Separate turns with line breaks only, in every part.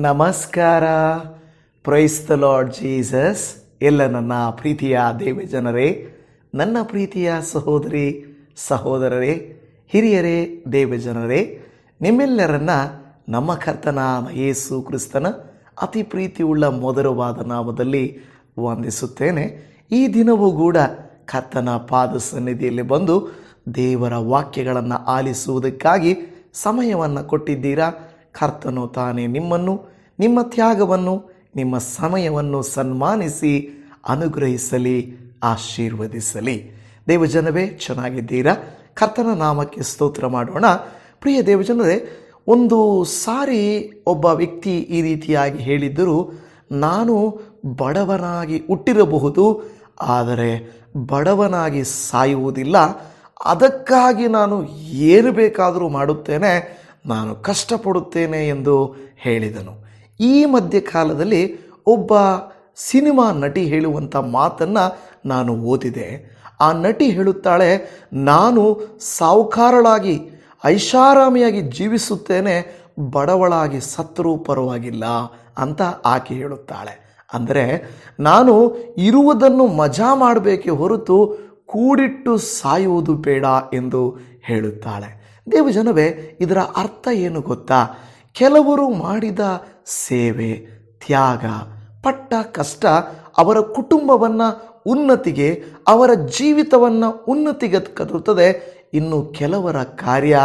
ನಮಸ್ಕಾರ. Praise the lord Jesus. ಎಲ್ಲ ನನ್ನ ಪ್ರೀತಿಯ ದೇವಜನರೇ, ನನ್ನ ಪ್ರೀತಿಯ ಸಹೋದರಿ ಸಹೋದರರೇ, ಹಿರಿಯರೇ, ದೇವಜನರೇ, ನಿಮ್ಮೆಲ್ಲರನ್ನ ನಮ್ಮ ಕರ್ತನ ಯೇಸು ಕ್ರಿಸ್ತನ ಅತಿ ಪ್ರೀತಿಯುಳ್ಳ ಮಧುರವಾದ ನಾಮದಲ್ಲಿ ವಂದಿಸುತ್ತೇನೆ. ಈ ದಿನವೂ ಕೂಡ ಕರ್ತನ ಪಾದ ಸನ್ನಿಧಿಯಲ್ಲಿ ಬಂದು ದೇವರ ವಾಕ್ಯಗಳನ್ನು ಆಲಿಸುವುದಕ್ಕಾಗಿ ಸಮಯವನ್ನು ಕೊಟ್ಟಿದ್ದೀರಾ. ಕರ್ತನು ತಾನೇ ನಿಮ್ಮನ್ನು, ನಿಮ್ಮ ತ್ಯಾಗವನ್ನು, ನಿಮ್ಮ ಸಮಯವನ್ನು ಸನ್ಮಾನಿಸಿ ಅನುಗ್ರಹಿಸಲಿ, ಆಶೀರ್ವದಿಸಲಿ. ದೇವಜನವೇ, ಚೆನ್ನಾಗಿದ್ದೀರಾ? ಕರ್ತನ ನಾಮಕ್ಕೆ ಸ್ತೋತ್ರ ಮಾಡೋಣ. ಪ್ರಿಯ ದೇವಜನರೇ, ಒಂದು ಸಾರಿ ಒಬ್ಬ ವ್ಯಕ್ತಿ ಈ ರೀತಿಯಾಗಿ ಹೇಳಿದ್ದರು, ನಾನು ಬಡವನಾಗಿ ಹುಟ್ಟಿರಬಹುದು, ಆದರೆ ಬಡವನಾಗಿ ಸಾಯುವುದಿಲ್ಲ. ಅದಕ್ಕಾಗಿ ನಾನು ಏನು ಬೇಕಾದರೂ ಮಾಡುತ್ತೇನೆ, ನಾನು ಕಷ್ಟಪಡುತ್ತೇನೆ ಎಂದು ಹೇಳಿದನು. ಈ ಮಧ್ಯಕಾಲದಲ್ಲಿ ಒಬ್ಬ ಸಿನಿಮಾ ನಟಿ ಹೇಳುವಂಥ ಮಾತನ್ನು ನಾನು ಓದಿದೆ. ಆ ನಟಿ ಹೇಳುತ್ತಾಳೆ, ನಾನು ಸಾಹುಕಾರಳಾಗಿ ಐಷಾರಾಮಿಯಾಗಿ ಜೀವಿಸುತ್ತೇನೆ, ಬಡವಳಾಗಿ ಸತ್ತರೂ ಪರವಾಗಿಲ್ಲ ಅಂತ ಆಕೆ ಹೇಳುತ್ತಾಳೆ. ಅಂದರೆ ನಾನು ಇರುವುದನ್ನು ಮಜಾ ಮಾಡಬೇಕೆ ಹೊರತು ಕೂಡಿಟ್ಟು ಸಾಯುವುದು ಬೇಡ ಎಂದು ಹೇಳುತ್ತಾಳೆ. ದೇವಜನವೇ, ಇದರ ಅರ್ಥ ಏನು ಗೊತ್ತಾ? ಕೆಲವರು ಮಾಡಿದ ಸೇವೆ, ತ್ಯಾಗ, ಪಟ್ಟ ಕಷ್ಟ ಅವರ ಕುಟುಂಬವನ್ನು ಉನ್ನತಿಗೆ, ಅವರ ಜೀವಿತವನ್ನು ಉನ್ನತಿಗೆ ಕರುತ್ತದೆ. ಇನ್ನು ಕೆಲವರ ಕಾರ್ಯ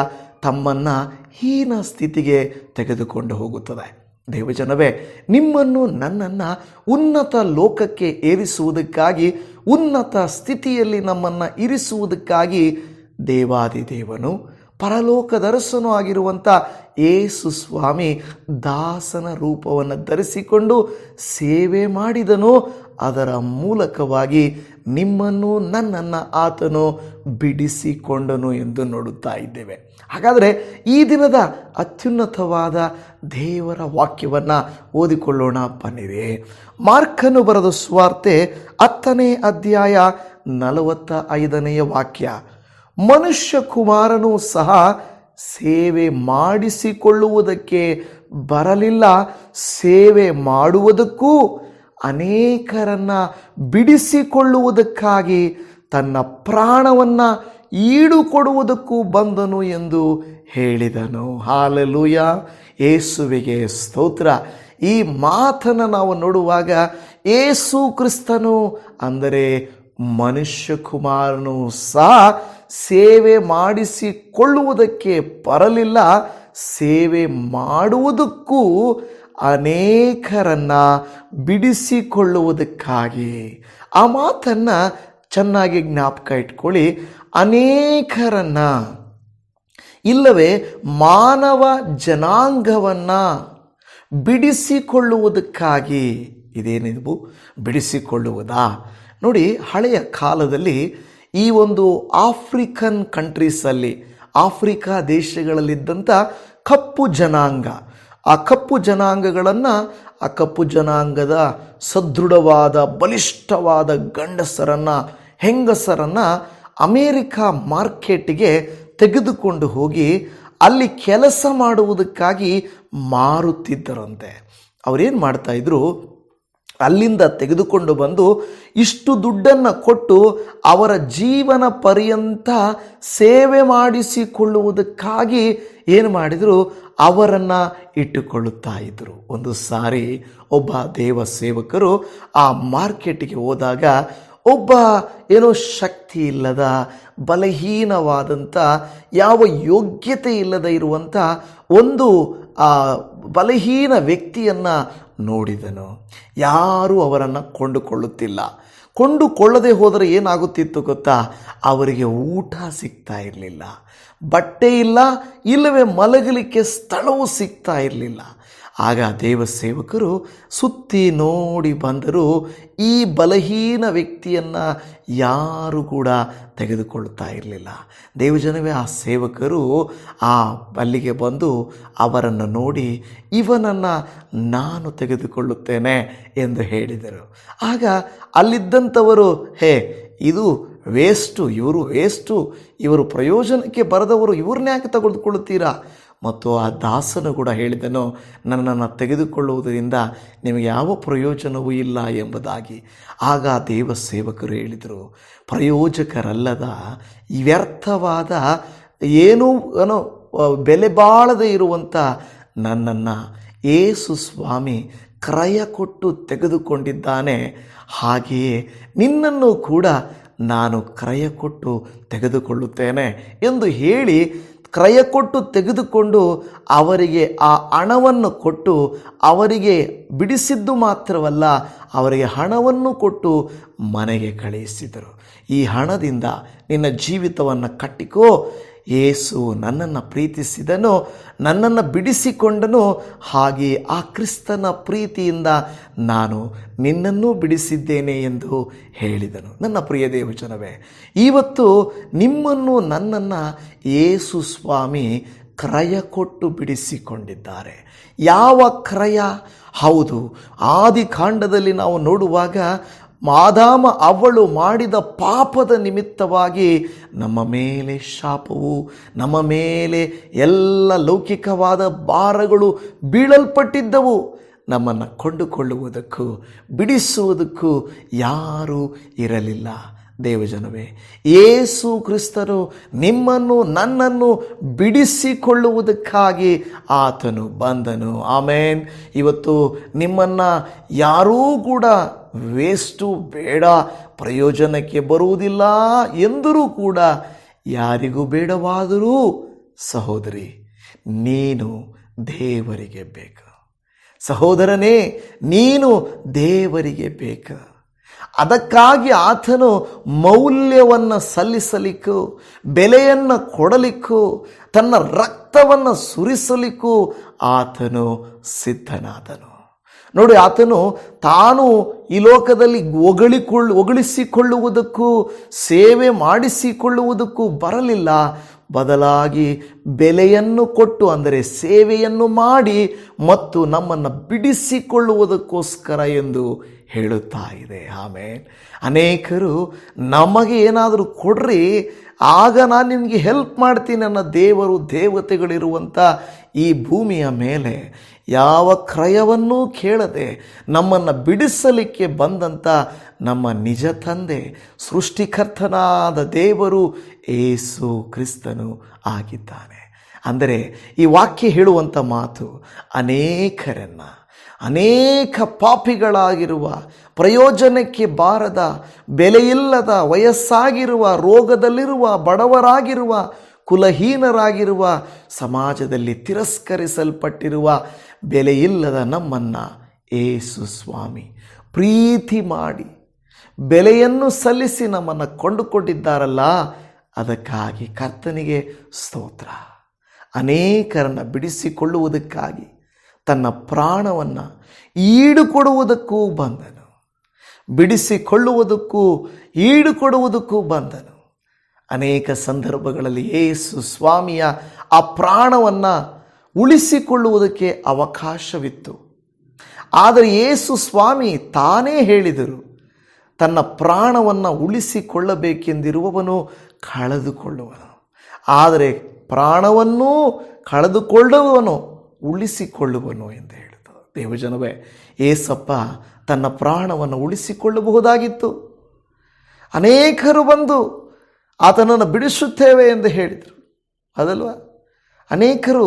ತಮ್ಮನ್ನು ಹೀನ ಸ್ಥಿತಿಗೆ ತೆಗೆದುಕೊಂಡು ಹೋಗುತ್ತದೆ. ದೇವಜನವೇ, ನಿಮ್ಮನ್ನು ನನ್ನನ್ನು ಉನ್ನತ ಲೋಕಕ್ಕೆ ಏರಿಸುವುದಕ್ಕಾಗಿ, ಉನ್ನತ ಸ್ಥಿತಿಯಲ್ಲಿ ನಮ್ಮನ್ನು ಇರಿಸುವುದಕ್ಕಾಗಿ ದೇವಾದಿದೇವನು, ಪರಲೋಕದರಸನೂ ಆಗಿರುವಂಥ ಯೇಸು ಸ್ವಾಮಿ ದಾಸನ ರೂಪವನ್ನು ಧರಿಸಿಕೊಂಡು ಸೇವೆ ಮಾಡಿದನು. ಅದರ ಮೂಲಕವಾಗಿ ನಿಮ್ಮನ್ನು ನನ್ನನ್ನು ಆತನು ಬಿಡಿಸಿಕೊಂಡನು ಎಂದು ನೋಡುತ್ತಾ ಇದ್ದೇವೆ. ಹಾಗಾದರೆ ಈ ದಿನದ ಅತ್ಯುನ್ನತವಾದ ದೇವರ ವಾಕ್ಯವನ್ನು ಓದಿಕೊಳ್ಳೋಣ ಬನ್ನಿರಿ. ಮಾರ್ಕನು ಬರೆದ ಸುವಾರ್ತೆ 10ನೇ ಅಧ್ಯಾಯ 45ನೇ ವಾಕ್ಯ. ಮನುಷ್ಯ ಕುಮಾರನು ಸಹ ಸೇವೆ ಮಾಡಿಸಿಕೊಳ್ಳುವುದಕ್ಕೆ ಬರಲಿಲ್ಲ, ಸೇವೆ ಮಾಡುವುದಕ್ಕೂ ಅನೇಕರನ್ನು ಬಿಡಿಸಿಕೊಳ್ಳುವುದಕ್ಕಾಗಿ ತನ್ನ ಪ್ರಾಣವನ್ನು ಈಡುಕೊಡುವುದಕ್ಕೂ ಬಂದನು ಎಂದು ಹೇಳಿದನು. ಹಾಲೆಲೂಯ, ಯೇಸುವಿಗೆ ಸ್ತೋತ್ರ. ಈ ಮಾತನ್ನು ನಾವು ನೋಡುವಾಗ ಯೇಸು ಕ್ರಿಸ್ತನು ಅಂದರೆ ಮನುಷ್ಯ ಕುಮಾರನು ಸಹ ಸೇವೆ ಮಾಡಿಸಿಕೊಳ್ಳುವುದಕ್ಕೆ ಬರಲಿಲ್ಲ, ಸೇವೆ ಮಾಡುವುದಕ್ಕೂ ಅನೇಕರನ್ನು ಬಿಡಿಸಿಕೊಳ್ಳುವುದಕ್ಕಾಗಿ. ಆ ಮಾತನ್ನು ಚೆನ್ನಾಗಿ ಜ್ಞಾಪಕ ಇಟ್ಕೊಳ್ಳಿ. ಅನೇಕರನ್ನು, ಇಲ್ಲವೇ ಮಾನವ ಜನಾಂಗವನ್ನು ಬಿಡಿಸಿಕೊಳ್ಳುವುದಕ್ಕಾಗಿ. ಇದೇನಿದು ಬಿಡಿಸಿಕೊಳ್ಳುವುದಾ? ನೋಡಿ, ಹಳೆಯ ಕಾಲದಲ್ಲಿ ಈ ಒಂದು ಆಫ್ರಿಕನ್ ಕಂಟ್ರೀಸಲ್ಲಿ, ಆಫ್ರಿಕಾ ದೇಶಗಳಲ್ಲಿದ್ದಂಥ ಕಪ್ಪು ಜನಾಂಗ, ಆ ಕಪ್ಪು ಜನಾಂಗಗಳನ್ನು, ಆ ಕಪ್ಪು ಜನಾಂಗದ ಸದೃಢವಾದ ಬಲಿಷ್ಠವಾದ ಗಂಡಸರನ್ನು, ಹೆಂಗಸರನ್ನು ಅಮೇರಿಕಾ ಮಾರ್ಕೆಟಿಗೆ ತೆಗೆದುಕೊಂಡು ಹೋಗಿ ಅಲ್ಲಿ ಕೆಲಸ ಮಾಡುವುದಕ್ಕಾಗಿ ಮಾರುತ್ತಿದ್ದರಂತೆ. ಅವರೇನು ಮಾಡ್ತಾಯಿದ್ರು, ಅಲ್ಲಿಂದ ತೆಗೆದುಕೊಂಡು ಬಂದು ಇಷ್ಟು ದುಡ್ಡನ್ನು ಕೊಟ್ಟು ಅವರ ಜೀವನ ಪರ್ಯಂತ ಸೇವೆ ಮಾಡಿಸಿಕೊಳ್ಳುವುದಕ್ಕಾಗಿ ಏನು ಮಾಡಿದರು, ಅವರನ್ನು ಇಟ್ಟುಕೊಳ್ಳುತ್ತಾ ಇದ್ದರು. ಒಂದು ಸಾರಿ ಒಬ್ಬ ದೇವ ಸೇವಕರು ಆ ಮಾರ್ಕೆಟಿಗೆ ಹೋದಾಗ ಒಬ್ಬ ಏನೋ ಶಕ್ತಿ ಇಲ್ಲದ, ಬಲಹೀನವಾದಂಥ, ಯಾವ ಯೋಗ್ಯತೆ ಇಲ್ಲದ ಇರುವಂಥ ಒಂದು ಬಲಹೀನ ವ್ಯಕ್ತಿಯನ್ನು ನೋಡಿದನು. ಯಾರೂ ಅವರನ್ನು ಕೊಂಡುಕೊಳ್ಳುತ್ತಿಲ್ಲ. ಕೊಂಡುಕೊಳ್ಳದೆ ಹೋದರೆ ಏನಾಗುತ್ತಿತ್ತು ಗೊತ್ತಾ? ಅವರಿಗೆ ಊಟ ಸಿಗ್ತಾ ಇರಲಿಲ್ಲ, ಬಟ್ಟೆ ಇಲ್ಲ, ಇಲ್ಲವೇ ಮಲಗಲಿಕ್ಕೆ ಸ್ಥಳವೂ ಸಿಗ್ತಾ ಇರಲಿಲ್ಲ. ಆಗ ದೇವಸೇವಕರು ಸುತ್ತಿ ನೋಡಿ ಬಂದರು. ಈ ಬಲಹೀನ ವ್ಯಕ್ತಿಯನ್ನು ಯಾರು ಕೂಡ ತೆಗೆದುಕೊಳ್ಳುತ್ತಾ ಇರಲಿಲ್ಲ. ದೇವಜನವೇ, ಆ ಸೇವಕರು ಅಲ್ಲಿಗೆ ಬಂದು ಅವರನ್ನು ನೋಡಿ, ಇವನನ್ನು ನಾನು ತೆಗೆದುಕೊಳ್ಳುತ್ತೇನೆ ಎಂದು ಹೇಳಿದರು. ಆಗ ಅಲ್ಲಿದ್ದಂಥವರು, ಇದು ವೇಸ್ಟು, ಇವರು ವೇಸ್ಟು, ಇವರು ಪ್ರಯೋಜನಕ್ಕೆ ಬರದವರು, ಇವ್ರನ್ನ ಯಾಕೆ ತೆಗೆದುಕೊಳ್ಳುತ್ತೀರಾ? ಮತ್ತು ಆ ದಾಸನು ಕೂಡ ಹೇಳಿದನು, ನನ್ನನ್ನು ತೆಗೆದುಕೊಳ್ಳುವುದರಿಂದ ನಿಮಗೆ ಯಾವ ಪ್ರಯೋಜನವೂ ಇಲ್ಲ ಎಂಬುದಾಗಿ. ಆಗ ದೇವ ಸೇವಕರು ಹೇಳಿದರು, ಪ್ರಯೋಜಕರಲ್ಲದ ವ್ಯರ್ಥವಾದ ಏನೂ ಬೆಲೆ ಬಾಳದೇ ಇರುವಂಥ ನನ್ನನ್ನು ಯೇಸು ಸ್ವಾಮಿ ಕ್ರಯ ಕೊಟ್ಟು ತೆಗೆದುಕೊಂಡಿದ್ದಾನೆ, ಹಾಗೆಯೇ ನಿನ್ನನ್ನು ಕೂಡ ನಾನು ಕ್ರಯ ಕೊಟ್ಟು ತೆಗೆದುಕೊಳ್ಳುತ್ತೇನೆ ಎಂದು ಹೇಳಿ ಕ್ರಯ ಕೊಟ್ಟು ತೆಗೆದುಕೊಂಡು ಅವರಿಗೆ ಆ ಹಣವನ್ನು ಕೊಟ್ಟು ಅವರಿಗೆ ಬಿಡಿಸಿದ್ದು ಮಾತ್ರವಲ್ಲ, ಅವರಿಗೆ ಹಣವನ್ನು ಕೊಟ್ಟು ಮನೆಗೆ ಕಳುಹಿಸಿದರು. ಈ ಹಣದಿಂದ ನಿನ್ನ ಜೀವಿತವನ್ನು ಕಟ್ಟಿಕೋ, ಯೇಸು ನನ್ನನ್ನು ಪ್ರೀತಿಸಿದನು, ನನ್ನನ್ನು ಬಿಡಿಸಿಕೊಂಡನು, ಹಾಗೆಯೇ ಆ ಕ್ರಿಸ್ತನ ಪ್ರೀತಿಯಿಂದ ನಾನು ನಿನ್ನನ್ನು ಬಿಡಿಸಿದ್ದೇನೆ ಎಂದು ಹೇಳಿದನು. ನನ್ನ ಪ್ರಿಯ ದೇವಜನವೇ, ಇವತ್ತು ನಿಮ್ಮನ್ನು ನನ್ನನ್ನು ಯೇಸು ಸ್ವಾಮಿ ಕ್ರಯ ಕೊಟ್ಟು ಬಿಡಿಸಿಕೊಂಡಿದ್ದಾರೆ. ಯಾವ ಕ್ರಯ? ಹೌದು, ಆದಿಕಾಂಡದಲ್ಲಿ ನಾವು ನೋಡುವಾಗ ಆದಾಮ ಅವಳು ಮಾಡಿದ ಪಾಪದ ನಿಮಿತ್ತವಾಗಿ ನಮ್ಮ ಮೇಲೆ ಶಾಪವು, ನಮ್ಮ ಮೇಲೆ ಎಲ್ಲ ಲೌಕಿಕವಾದ ಭಾರಗಳು ಬೀಳಲ್ಪಟ್ಟಿದ್ದವು. ನಮ್ಮನ್ನು ಕೊಂಡುಕೊಳ್ಳುವುದಕ್ಕೂ ಬಿಡಿಸುವುದಕ್ಕೂ ಯಾರೂ ಇರಲಿಲ್ಲ. ದೇವಜನವೇ, ಯೇಸು ಕ್ರಿಸ್ತನು ನಿಮ್ಮನ್ನು ನನ್ನನ್ನು ಬಿಡಿಸಿಕೊಳ್ಳುವುದಕ್ಕಾಗಿ ಆತನು ಬಂದನು. ಆಮೇನ್. ಇವತ್ತು ನಿಮ್ಮನ್ನು ಯಾರೂ ಕೂಡ ವೇಸ್ಟು ಬೇಡ, ಪ್ರಯೋಜನಕ್ಕೆ ಬರುವುದಿಲ್ಲ ಎಂದರೂ ಕೂಡ ಯಾರಿಗೂ ಬೇಡವಾದರೂ ಸಹೋದರಿ, ನೀನು ದೇವರಿಗೆ ಬೇಕು. ಸಹೋದರನೇ, ನೀನು ದೇವರಿಗೆ ಬೇಕು. ಅದಕ್ಕಾಗಿ ಆತನು ಮೌಲ್ಯವನ್ನು ಸಲ್ಲಿಸಲಿಕ್ಕೂ, ಬೆಲೆಯನ್ನು ಕೊಡಲಿಕ್ಕೂ, ತನ್ನ ರಕ್ತವನ್ನು ಸುರಿಸಲಿಕ್ಕೂ ಆತನು ಸಿದ್ಧನಾದನು. ನೋಡಿ, ಆತನು ತಾನು ಈ ಲೋಕದಲ್ಲಿ ಹೊಗಳಿಸಿಕೊಳ್ಳುವುದಕ್ಕೂ ಸೇವೆ ಮಾಡಿಸಿಕೊಳ್ಳುವುದಕ್ಕೂ ಬರಲಿಲ್ಲ, ಬದಲಾಗಿ ಬೆಲೆಯನ್ನು ಕೊಟ್ಟು, ಅಂದರೆ ಸೇವೆಯನ್ನು ಮಾಡಿ ಮತ್ತು ನಮ್ಮನ್ನು ಬಿಡಿಸಿಕೊಳ್ಳುವುದಕ್ಕೋಸ್ಕರ ಎಂದು ಹೇಳುತ್ತಾ ಇದೆ. ಆಮೇಲೆ ಅನೇಕರು ನಮಗೆ ಏನಾದರೂ ಕೊಡ್ರಿ, ಆಗ ನಾನು ನಿಮಗೆ ಹೆಲ್ಪ್ ಮಾಡ್ತೀನಿ ಅನ್ನೋ ದೇವರು ದೇವತೆಗಳಿರುವಂಥ ಈ ಭೂಮಿಯ ಮೇಲೆ ಯಾವ ಕ್ರಯವನ್ನೂ ಕೇಳದೆ ನಮ್ಮನ್ನು ಬಿಡಿಸಲಿಕ್ಕೆ ಬಂದಂಥ ನಮ್ಮ ನಿಜ ತಂದೆ, ಸೃಷ್ಟಿಕರ್ತನಾದ ದೇವರು ಯೇಸು ಕ್ರಿಸ್ತನು ಆಗಿದ್ದಾನೆ. ಅಂದರೆ ಈ ವಾಕ್ಯ ಹೇಳುವಂಥ ಮಾತು ಅನೇಕ ಪಾಪಿಗಳಾಗಿರುವ, ಪ್ರಯೋಜನಕ್ಕೆ ಬಾರದ, ಬೆಲೆಯಿಲ್ಲದ, ವಯಸ್ಸಾಗಿರುವ, ರೋಗದಲ್ಲಿರುವ, ಬಡವರಾಗಿರುವ, ಕುಲಹೀನರಾಗಿರುವ, ಸಮಾಜದಲ್ಲಿ ತಿರಸ್ಕರಿಸಲ್ಪಟ್ಟಿರುವ, ಬೆಲೆಯಿಲ್ಲದ ನಮ್ಮನ್ನು ಯೇಸು ಸ್ವಾಮಿ ಪ್ರೀತಿ ಮಾಡಿ ಬೆಲೆಯನ್ನು ಸಲ್ಲಿಸಿ ನಮ್ಮನ್ನು ಕೊಂಡುಕೊಂಡಿದ್ದಾರಲ್ಲ, ಅದಕ್ಕಾಗಿ ಕರ್ತನಿಗೆ ಸ್ತೋತ್ರ. ಅನೇಕರನ್ನು ಬಿಡಿಸಿಕೊಳ್ಳುವುದಕ್ಕಾಗಿ ತನ್ನ ಪ್ರಾಣವನ್ನು ಈಡುಕೊಡುವುದಕ್ಕೂ ಬಂದನು, ಬಿಡಿಸಿಕೊಳ್ಳುವುದಕ್ಕೂ ಈಡುಕೊಡುವುದಕ್ಕೂ ಬಂದನು. ಅನೇಕ ಸಂದರ್ಭಗಳಲ್ಲಿ ಯೇಸು ಸ್ವಾಮಿಯ ಆ ಪ್ರಾಣವನ್ನು ಉಳಿಸಿಕೊಳ್ಳುವುದಕ್ಕೆ ಅವಕಾಶವಿತ್ತು. ಆದರೆ ಯೇಸು ಸ್ವಾಮಿ ತಾನೇ ಹೇಳಿದರು, ತನ್ನ ಪ್ರಾಣವನ್ನು ಉಳಿಸಿಕೊಳ್ಳಬೇಕೆಂದಿರುವವನು ಕಳೆದುಕೊಳ್ಳುವನು, ಆದರೆ ಪ್ರಾಣವನ್ನೂ ಕಳೆದುಕೊಳ್ಳುವವನು ಉಳಿಸಿಕೊಳ್ಳುವನು ಎಂದು ಹೇಳಿದರು. ದೇವಜನವೇ, ಏಸಪ್ಪ ತನ್ನ ಪ್ರಾಣವನ್ನು ಉಳಿಸಿಕೊಳ್ಳಬಹುದಾಗಿತ್ತು. ಅನೇಕರು ಬಂದು ಆತನನ್ನು ಬಿಡಿಸುತ್ತೇವೆ ಎಂದು ಹೇಳಿದರು, ಅದಲ್ವಾ? ಅನೇಕರು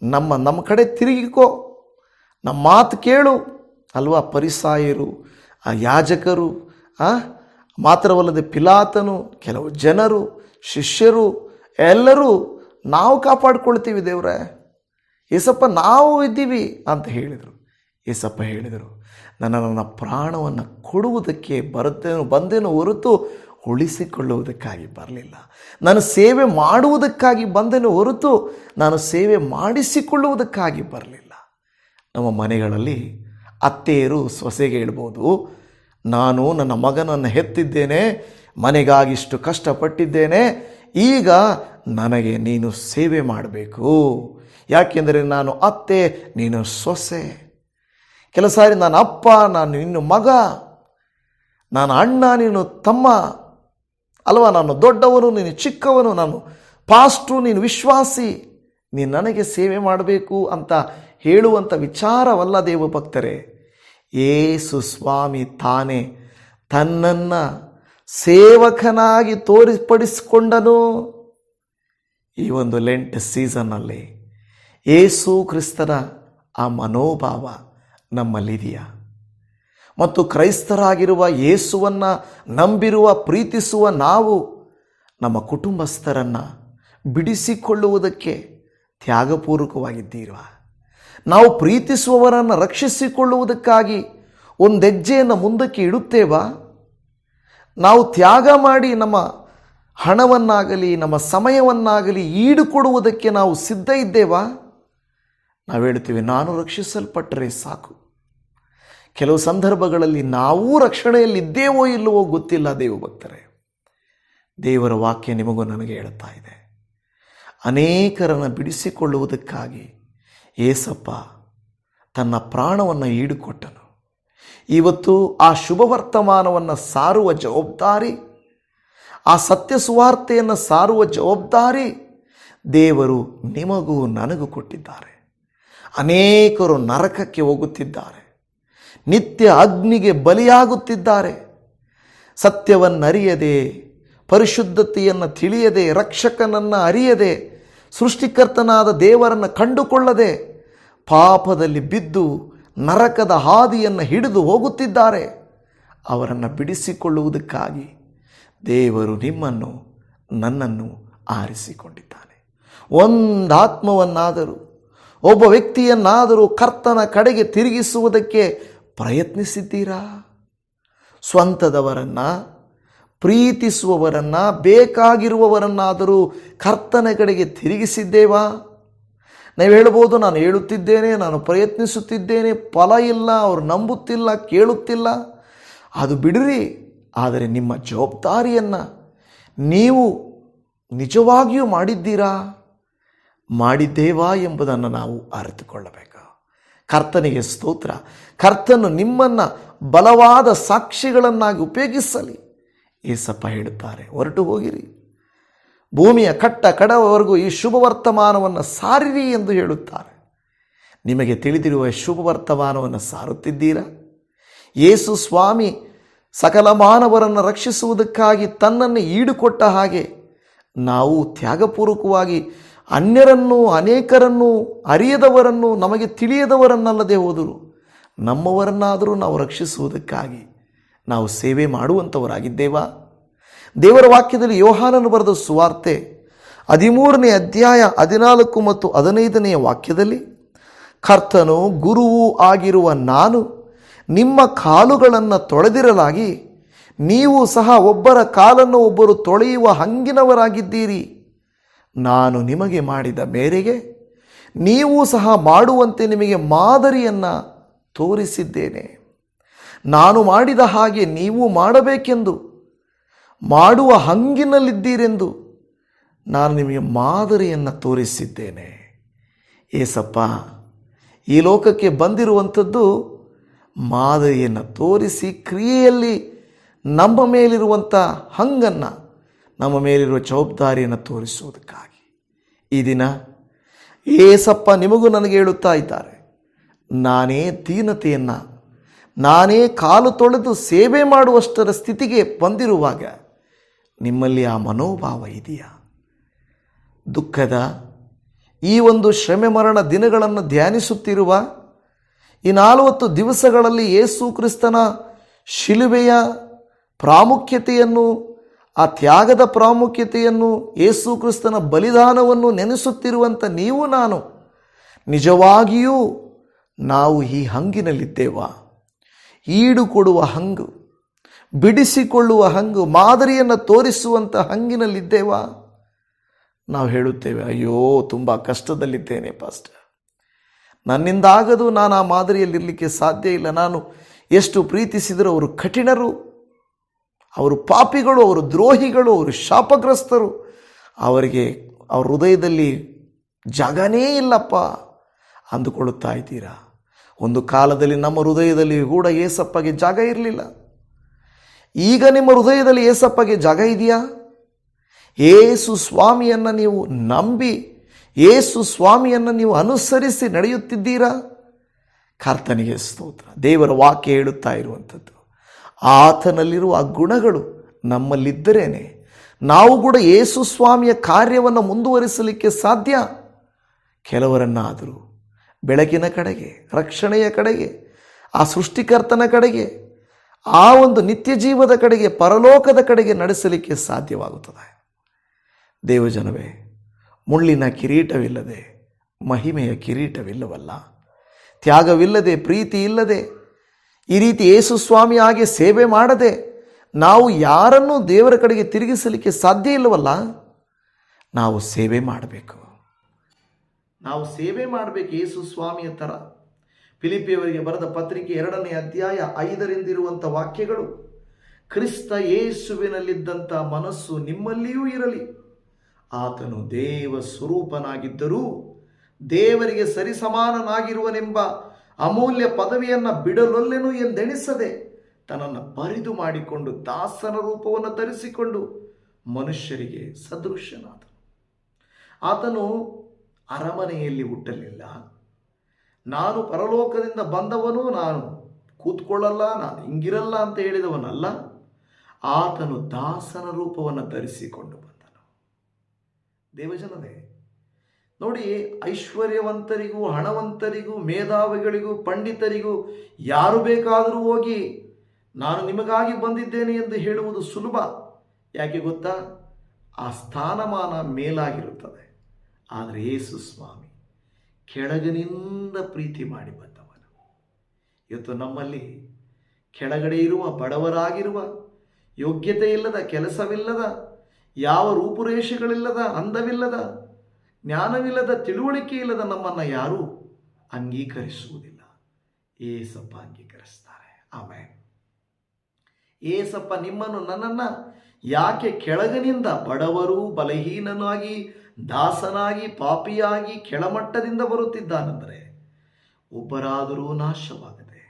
ನಮ್ಮ ಕಡೆ ತಿರುಗಿಕೋ, ನಮ್ಮ ಮಾತು ಕೇಳು ಅಲ್ವಾ? ಪರಿಸಾಯರು, ಆ ಯಾಜಕರು, ಮಾತ್ರವಲ್ಲದೆ ಪಿಲಾತನು, ಕೆಲವು ಜನರು, ಶಿಷ್ಯರು ಎಲ್ಲರೂ ನಾವು ಕಾಪಾಡ್ಕೊಳ್ತೀವಿ ದೇವರೇ, ಏಸಪ್ಪ ನಾವು ಇದ್ದೀವಿ ಅಂತ ಹೇಳಿದರು. ಏಸಪ್ಪ ಹೇಳಿದರು, ನನ್ನ ಪ್ರಾಣವನ್ನು ಕೊಡುವುದಕ್ಕೆ ಬಂದೇನು ಹೊರತು ಉಳಿಸಿಕೊಳ್ಳುವುದಕ್ಕಾಗಿ ಬರಲಿಲ್ಲ. ನಾನು ಸೇವೆ ಮಾಡುವುದಕ್ಕಾಗಿ ಬಂದೇನು ಹೊರತು ನಾನು ಸೇವೆ ಮಾಡಿಸಿಕೊಳ್ಳುವುದಕ್ಕಾಗಿ ಬರಲಿಲ್ಲ. ನಮ್ಮ ಮನೆಗಳಲ್ಲಿ ಅತ್ತೆಯರು ಸೊಸೆಗೆ ಹೇಳ್ಬೋದು, ನಾನು ನನ್ನ ಮಗನನ್ನು ಹೆತ್ತಿದ್ದೇನೆ, ಮನೆಗಾಗಿ ಇಷ್ಟು ಕಷ್ಟಪಟ್ಟಿದ್ದೇನೆ, ಈಗ ನನಗೆ ನೀನು ಸೇವೆ ಮಾಡಬೇಕು, ಯಾಕೆಂದರೆ ನಾನು ಅತ್ತೆ, ನೀನು ಸೊಸೆ. ಕೆಲವು ಸಾರಿ ನಾನು ಅಪ್ಪ, ನಾನು ನಿನ್ನ ಮಗ, ನಾನು ಅಣ್ಣ, ನೀನು ತಮ್ಮ ಅಲ್ವಾ? ನಾನು ದೊಡ್ಡವನು, ನೀನು ಚಿಕ್ಕವನು, ನಾನು ಪಾಸ್ಟ್ರು, ನೀನು ವಿಶ್ವಾಸಿ ನೀನು ನನಗೆ ಸೇವೆ ಮಾಡಬೇಕು ಅಂತ ಹೇಳುವಂಥ ವಿಚಾರವಲ್ಲ ದೇವ ಭಕ್ತರೇ. ಯೇಸು ಸ್ವಾಮಿ ತಾನೇ ತನ್ನನ್ನು ಸೇವಕನಾಗಿ ತೋರ್ಪಡಿಸಿಕೊಂಡನು. ಈ ಒಂದು ಲೆಂಟ್ ಸೀಸನ್ನಲ್ಲಿ ಯೇಸು ಕ್ರಿಸ್ತನ ಆ ಮನೋಭಾವ ನಮ್ಮಲ್ಲಿದೆಯಾ? ಮತ್ತು ಕ್ರೈಸ್ತರಾಗಿರುವ ಯೇಸುವನ್ನು ನಂಬಿರುವ ಪ್ರೀತಿಸುವ ನಾವು ನಮ್ಮ ಕುಟುಂಬಸ್ಥರನ್ನು ಬಿಡಿಸಿಕೊಳ್ಳುವುದಕ್ಕೆ ತ್ಯಾಗಪೂರ್ವಕವಾಗಿದ್ದೀರಾ? ನಾವು ಪ್ರೀತಿಸುವವರನ್ನು ರಕ್ಷಿಸಿಕೊಳ್ಳುವುದಕ್ಕಾಗಿ ಒಂದು ಹೆಜ್ಜೆಯನ್ನು ಮುಂದಕ್ಕೆ ಇಡುತ್ತೇವಾ? ನಾವು ತ್ಯಾಗ ಮಾಡಿ ನಮ್ಮ ಹಣವನ್ನಾಗಲಿ ನಮ್ಮ ಸಮಯವನ್ನಾಗಲಿ ಈಡುಕೊಡುವುದಕ್ಕೆ ನಾವು ಸಿದ್ಧ ಇದ್ದೇವಾ? ನಾವು ಹೇಳ್ತೀವಿ, ನಾನು ರಕ್ಷಿಸಲ್ಪಟ್ಟರೆ ಸಾಕು. ಕೆಲವು ಸಂದರ್ಭಗಳಲ್ಲಿ ನಾವೂ ರಕ್ಷಣೆಯಲ್ಲಿದ್ದೇವೋ ಇಲ್ಲವೋ ಗೊತ್ತಿಲ್ಲ ದೇವ ಭಕ್ತರೇ. ದೇವರ ವಾಕ್ಯ ನಿಮಗೂ ನನಗೆ ಹೇಳ್ತಾ ಇದೆ, ಅನೇಕರನ್ನು ಬಿಡಿಸಿಕೊಳ್ಳುವುದಕ್ಕಾಗಿ ಏಸಪ್ಪ ತನ್ನ ಪ್ರಾಣವನ್ನು ಈಡುಕೊಟ್ಟನು. ಇವತ್ತು ಆ ಶುಭ ವರ್ತಮಾನವನ್ನು ಸಾರುವ ಜವಾಬ್ದಾರಿ, ಆ ಸತ್ಯ ಸುವಾರ್ತೆಯನ್ನು ಸಾರುವ ಜವಾಬ್ದಾರಿ ದೇವರು ನಿಮಗೂ ನನಗೂ ಕೊಟ್ಟಿದ್ದಾರೆ. ಅನೇಕರು ನರಕಕ್ಕೆ ಹೋಗುತ್ತಿದ್ದಾರೆ, ನಿತ್ಯ ಅಗ್ನಿಗೆ ಬಲಿಯಾಗುತ್ತಿದ್ದಾರೆ. ಸತ್ಯವನ್ನು ಅರಿಯದೆ, ಪರಿಶುದ್ಧತೆಯನ್ನು ತಿಳಿಯದೆ, ರಕ್ಷಕನನ್ನು ಅರಿಯದೆ, ಸೃಷ್ಟಿಕರ್ತನಾದ ದೇವರನ್ನು ಕಂಡುಕೊಳ್ಳದೆ ಪಾಪದಲ್ಲಿ ಬಿದ್ದು ನರಕದ ಹಾದಿಯನ್ನು ಹಿಡಿದು ಹೋಗುತ್ತಿದ್ದಾರೆ. ಅವರನ್ನು ಬಿಡಿಸಿಕೊಳ್ಳುವುದಕ್ಕಾಗಿ ದೇವರು ನಿಮ್ಮನ್ನು ನನ್ನನ್ನು ಆರಿಸಿಕೊಂಡಿದ್ದಾನೆ. ಒಂದು ಆತ್ಮವನ್ನಾದರೂ ಒಬ್ಬ ವ್ಯಕ್ತಿಯನ್ನಾದರೂ ಕರ್ತನ ಕಡೆಗೆ ತಿರುಗಿಸುವುದಕ್ಕೆ ಪ್ರಯತ್ನಿಸಿದ್ದೀರಾ? ಸ್ವಂತದವರನ್ನು, ಪ್ರೀತಿಸುವವರನ್ನು, ಬೇಕಾಗಿರುವವರನ್ನಾದರೂ ಕರ್ತನ ಕಡೆಗೆ ತಿರುಗಿಸಿದ್ದೇವಾ? ನಾವು ಹೇಳ್ಬೋದು, ನಾನು ಹೇಳುತ್ತಿದ್ದೇನೆ, ನಾನು ಪ್ರಯತ್ನಿಸುತ್ತಿದ್ದೇನೆ, ಫಲ ಇಲ್ಲ, ಅವರು ನಂಬುತ್ತಿಲ್ಲ, ಕೇಳುತ್ತಿಲ್ಲ. ಅದು ಬಿಡಿರಿ. ಆದರೆ ನಿಮ್ಮ ಜವಾಬ್ದಾರಿಯನ್ನು ನೀವು ನಿಜವಾಗಿಯೂ ಮಾಡಿದ್ದೀರಾ? ಮಾಡಿದ್ದೇವಾ ಎಂಬುದನ್ನು ನಾವು ಅರಿತುಕೊಳ್ಳಬೇಕು. ಕರ್ತನಿಗೆ ಸ್ತೋತ್ರ. ಕರ್ತನು ನಿಮ್ಮನ್ನು ಬಲವಾದ ಸಾಕ್ಷಿಗಳನ್ನಾಗಿ ಉಪಯೋಗಿಸಲಿ. ಏಸಪ್ಪ ಹೇಳುತ್ತಾರೆ, ಹೊರಟು ಹೋಗಿರಿ, ಭೂಮಿಯ ಕಟ್ಟ ಕಡವರೆಗೂ ಈ ಶುಭ ವರ್ತಮಾನವನ್ನು ಸಾರಿರಿ ಎಂದು ಹೇಳುತ್ತಾರೆ. ನಿಮಗೆ ತಿಳಿದಿರುವ ಶುಭ ವರ್ತಮಾನವನ್ನು ಸಾರುತ್ತಿದ್ದೀರಾ? ಯೇಸು ಸ್ವಾಮಿ ಸಕಲ ಮಾನವರನ್ನು ರಕ್ಷಿಸುವುದಕ್ಕಾಗಿ ತನ್ನನ್ನು ಈಡುಕೊಟ್ಟ ಹಾಗೆ ನಾವು ತ್ಯಾಗಪೂರ್ವಕವಾಗಿ ಅನ್ಯರನ್ನು, ಅನೇಕರನ್ನು, ಅರಿಯದವರನ್ನು, ನಮಗೆ ತಿಳಿಯದವರನ್ನಲ್ಲದೆ ಹೋದರು ನಮ್ಮವರನ್ನಾದರೂ ನಾವು ರಕ್ಷಿಸುವುದಕ್ಕಾಗಿ ನಾವು ಸೇವೆ ಮಾಡುವಂಥವರಾಗಿದ್ದೇವಾ? ದೇವರ ವಾಕ್ಯದಲ್ಲಿ ಯೋಹಾನನು ಬರೆದ ಸುವಾರ್ತೆ 13ನೇ ಅಧ್ಯಾಯ 14 ಮತ್ತು 15ನೇ ವಾಕ್ಯದಲ್ಲಿ, ಕರ್ತನು ಗುರುವೂ ಆಗಿರುವ ನಾನು ನಿಮ್ಮ ಕಾಲುಗಳನ್ನು ತೊಳೆದಿರಲಾಗಿ ನೀವು ಸಹ ಒಬ್ಬರ ಕಾಲನ್ನು ಒಬ್ಬರು ತೊಳೆಯುವ ಹಂಗಿನವರಾಗಿದ್ದೀರಿ. ನಾನು ನಿಮಗೆ ಮಾಡಿದ ಮೇರೆಗೆ ನೀವು ಸಹ ಮಾಡುವಂತೆ ನಿಮಗೆ ಮಾದರಿಯನ್ನು ತೋರಿಸಿದ್ದೇನೆ. ನಾನು ಮಾಡಿದ ಹಾಗೆ ನೀವು ಮಾಡಬೇಕೆಂದು, ಮಾಡುವ ಹಂಗಿನಲ್ಲಿದ್ದೀರೆಂದು ನಾನು ನಿಮಗೆ ಮಾದರಿಯನ್ನು ತೋರಿಸಿದ್ದೇನೆ. ಏಸಪ್ಪ ಈ ಲೋಕಕ್ಕೆ ಬಂದಿರುವಂಥದ್ದು ಮಾದರಿಯನ್ನು ತೋರಿಸಿ, ಕ್ರಿಯೆಯಲ್ಲಿ ನಮ್ಮ ಮೇಲಿರುವಂಥ ಹಂಗನ್ನು, ನಮ್ಮ ಮೇಲಿರುವ ಜವಾಬ್ದಾರಿಯನ್ನು ತೋರಿಸುವುದಕ್ಕಾಗಿ. ಈ ದಿನ ಏಸಪ್ಪ ನಿಮಗೂ ನನಗೆ ಹೇಳುತ್ತಾ ಇದ್ದಾರೆ, ನಾನೇ ದೀನತೆಯನ್ನು, ನಾನೇ ಕಾಲು ತೊಳೆದು ಸೇವೆ ಮಾಡುವಷ್ಟರ ಸ್ಥಿತಿಗೆ ಬಂದಿರುವಾಗ ನಿಮ್ಮಲ್ಲಿ ಆ ಮನೋಭಾವ ಇದೆಯಾ? ದುಃಖದ ಈ ಒಂದು ಶ್ರಮೆ ಮರಣ ದಿನಗಳನ್ನು ಧ್ಯಾನಿಸುತ್ತಿರುವ ಈ 40 ದಿವಸಗಳಲ್ಲಿ ಯೇಸು ಕ್ರಿಸ್ತನ ಶಿಲುಬೆಯ ಪ್ರಾಮುಖ್ಯತೆಯನ್ನು, ಆ ತ್ಯಾಗದ ಪ್ರಾಮುಖ್ಯತೆಯನ್ನು, ಯೇಸು ಕ್ರಿಸ್ತನ ಬಲಿದಾನವನ್ನು ನೆನೆಸುತ್ತಿರುವಂಥ ನೀವು ನಾನು ನಿಜವಾಗಿಯೂ ನಾವು ಈ ಹಂಗಿನಲ್ಲಿದ್ದೇವಾ? ಈಡು ಕೊಡುವ ಹಂಗು, ಬಿಡಿಸಿಕೊಳ್ಳುವ ಹಂಗು, ಮಾದರಿಯನ್ನು ತೋರಿಸುವಂಥ ಹಂಗಿನಲ್ಲಿದ್ದೇವಾ? ನಾವು ಹೇಳುತ್ತೇವೆ, ಅಯ್ಯೋ ತುಂಬ ಕಷ್ಟದಲ್ಲಿದ್ದೇನೆ ಪಾಸ್ಟರ್, ನನ್ನಿಂದಾಗದು, ನಾನು ಆ ಮಾದರಿಯಲ್ಲಿರಲಿಕ್ಕೆ ಸಾಧ್ಯ ಇಲ್ಲ, ನಾನು ಎಷ್ಟು ಪ್ರೀತಿಸಿದರೂ ಅವರು ಕಠಿಣರು, ಅವರು ಪಾಪಿಗಳು, ಅವರು ದ್ರೋಹಿಗಳು, ಅವರು ಶಾಪಗ್ರಸ್ತರು, ಅವರಿಗೆ ಅವ್ರ ಹೃದಯದಲ್ಲಿ ಜಾಗನೇ ಇಲ್ಲಪ್ಪ ಅಂದುಕೊಳ್ಳುತ್ತಾ ಇದ್ದೀರಾ? ಒಂದು ಕಾಲದಲ್ಲಿ ನಮ್ಮ ಹೃದಯದಲ್ಲಿ ಕೂಡ ಏಸಪ್ಪಗೆ ಜಾಗ ಇರಲಿಲ್ಲ. ಈಗ ನಿಮ್ಮ ಹೃದಯದಲ್ಲಿ ಏಸಪ್ಪಗೆ ಜಾಗ ಇದೆಯಾ? ಯೇಸು ಸ್ವಾಮಿಯನ್ನು ನೀವು ನಂಬಿ ಯೇಸು ಸ್ವಾಮಿಯನ್ನು ನೀವು ಅನುಸರಿಸಿ ನಡೆಯುತ್ತಿದ್ದೀರಾ? ಕರ್ತನಿಗೆ ಸ್ತೋತ್ರ. ದೇವರ ವಾಕ್ಯ ಹೇಳುತ್ತಾ ಇರುವಂಥದ್ದು, ಆತನಲ್ಲಿರುವ ಆ ಗುಣಗಳು ನಮ್ಮಲ್ಲಿದ್ದರೇನೆ ನಾವು ಕೂಡ ಯೇಸು ಸ್ವಾಮಿಯ ಕಾರ್ಯವನ್ನು ಮುಂದುವರಿಸಲಿಕ್ಕೆ ಸಾಧ್ಯ. ಕೆಲವರನ್ನಾದರೂ ಬೆಳಕಿನ ಕಡೆಗೆ, ರಕ್ಷಣೆಯ ಕಡೆಗೆ, ಆ ಸೃಷ್ಟಿಕರ್ತನ ಕಡೆಗೆ, ಆ ಒಂದು ನಿತ್ಯ ಜೀವದ ಕಡೆಗೆ, ಪರಲೋಕದ ಕಡೆಗೆ ನಡೆಸಲಿಕ್ಕೆ ಸಾಧ್ಯವಾಗುತ್ತದೆ. ದೇವಜನವೇ, ಮುಳ್ಳಿನ ಕಿರೀಟವಿಲ್ಲದೆ ಮಹಿಮೆಯ ಕಿರೀಟವಿಲ್ಲವಲ್ಲ. ತ್ಯಾಗವಿಲ್ಲದೆ, ಪ್ರೀತಿ ಇಲ್ಲದೆ, ಈ ರೀತಿ ಯೇಸು ಸ್ವಾಮಿ ಹಾಗೆ ಸೇವೆ ಮಾಡದೆ ನಾವು ಯಾರನ್ನೂ ದೇವರ ಕಡೆಗೆ ತಿರುಗಿಸಲಿಕ್ಕೆ ಸಾಧ್ಯ ಇಲ್ಲವಲ್ಲ. ನಾವು ಸೇವೆ ಮಾಡಬೇಕು. ಯೇಸು ಸ್ವಾಮಿಯ ಥರ. ಫಿಲಿಪ್ಪಿಯವರಿಗೆ ಬರೆದ ಪತ್ರಿಕೆ 2ನೇ ಅಧ್ಯಾಯ 5 ವಾಕ್ಯಗಳು, ಕ್ರಿಸ್ತ ಯೇಸುವಿನಲ್ಲಿದ್ದಂಥ ಮನಸ್ಸು ನಿಮ್ಮಲ್ಲಿಯೂ ಇರಲಿ. ಆತನು ದೇವ ಸ್ವರೂಪನಾಗಿದ್ದರೂ ದೇವರಿಗೆ ಸರಿಸಮಾನನಾಗಿರುವನೆಂಬ ಅಮೂಲ್ಯ ಪದವಿಯನ್ನು ಬಿಡಲೊಲ್ಲೆನು ಎಂದೆಣಿಸದೆ ತನ್ನನ್ನು ಬರಿದು ಮಾಡಿಕೊಂಡು ದಾಸನ ರೂಪವನ್ನು ಧರಿಸಿಕೊಂಡು ಮನುಷ್ಯರಿಗೆ ಸದೃಶ್ಯನಾದನು. ಆತನು ಅರಮನೆಯಲ್ಲಿ ಹುಟ್ಟಲಿಲ್ಲ. ನಾನು ಪರಲೋಕದಿಂದ ಬಂದವನು, ನಾನು ಕೂತ್ಕೊಳ್ಳಲ್ಲ, ನಾನು ಹಿಂಗಿರಲ್ಲ ಅಂತ ಹೇಳಿದವನಲ್ಲ. ಆತನು ದಾಸನ ರೂಪವನ್ನು ಧರಿಸಿಕೊಂಡು ಬಂದನು. ದೇವಜನರೇ, ನೋಡಿ, ಐಶ್ವರ್ಯವಂತರಿಗೂ, ಹಣವಂತರಿಗೂ, ಮೇಧಾವಿಗಳಿಗೂ, ಪಂಡಿತರಿಗೂ ಯಾರು ಬೇಕಾದರೂ ಹೋಗಿ ನಾನು ನಿಮಗಾಗಿ ಬಂದಿದ್ದೇನೆ ಎಂದು ಹೇಳುವುದು ಸುಲಭ. ಯಾಕೆ ಗೊತ್ತಾ? ಆ ಸ್ಥಾನಮಾನ ಮೇಲಾಗಿರುತ್ತದೆ. ಆದರೆ ಯೇಸು ಸ್ವಾಮಿ ಕೆಳಗಿನಿಂದ ಪ್ರೀತಿ ಮಾಡಿ ಬಂದವನು. ಇವತ್ತು ನಮ್ಮಲ್ಲಿ ಕೆಳಗಡೆ ಇರುವ, ಬಡವರಾಗಿರುವ, ಯೋಗ್ಯತೆ ಇಲ್ಲದ, ಕೆಲಸವಿಲ್ಲದ, ಯಾವ ರೂಪುರೇಷೆಗಳಿಲ್ಲದ, ಅಂದವಿಲ್ಲದ, ಜ್ಞಾನವಿಲ್ಲದ, ತಿಳುವಳಿಕೆ ಇಲ್ಲದ ನಮ್ಮನ್ನು ಯಾರೂ ಅಂಗೀಕರಿಸುವುದಿಲ್ಲ. ಏಸಪ್ಪ ಅಂಗೀಕರಿಸ್ತಾರೆ. ಆಮೇಲೆ ಏಸಪ್ಪ ನಿಮ್ಮನ್ನು, ನನ್ನನ್ನು ಯಾಕೆ ಕೆಳಗಿನಿಂದ, ಬಡವರು, ಬಲಹೀನನಾಗಿ, ದಾಸನಾಗಿ, ಪಾಪಿಯಾಗಿ, ಕೆಳಮಟ್ಟದಿಂದ ಬರುತ್ತಿದ್ದಾನೆಂದರೆ ಒಬ್ಬರಾದರೂ ನಾಶವಾಗದೆ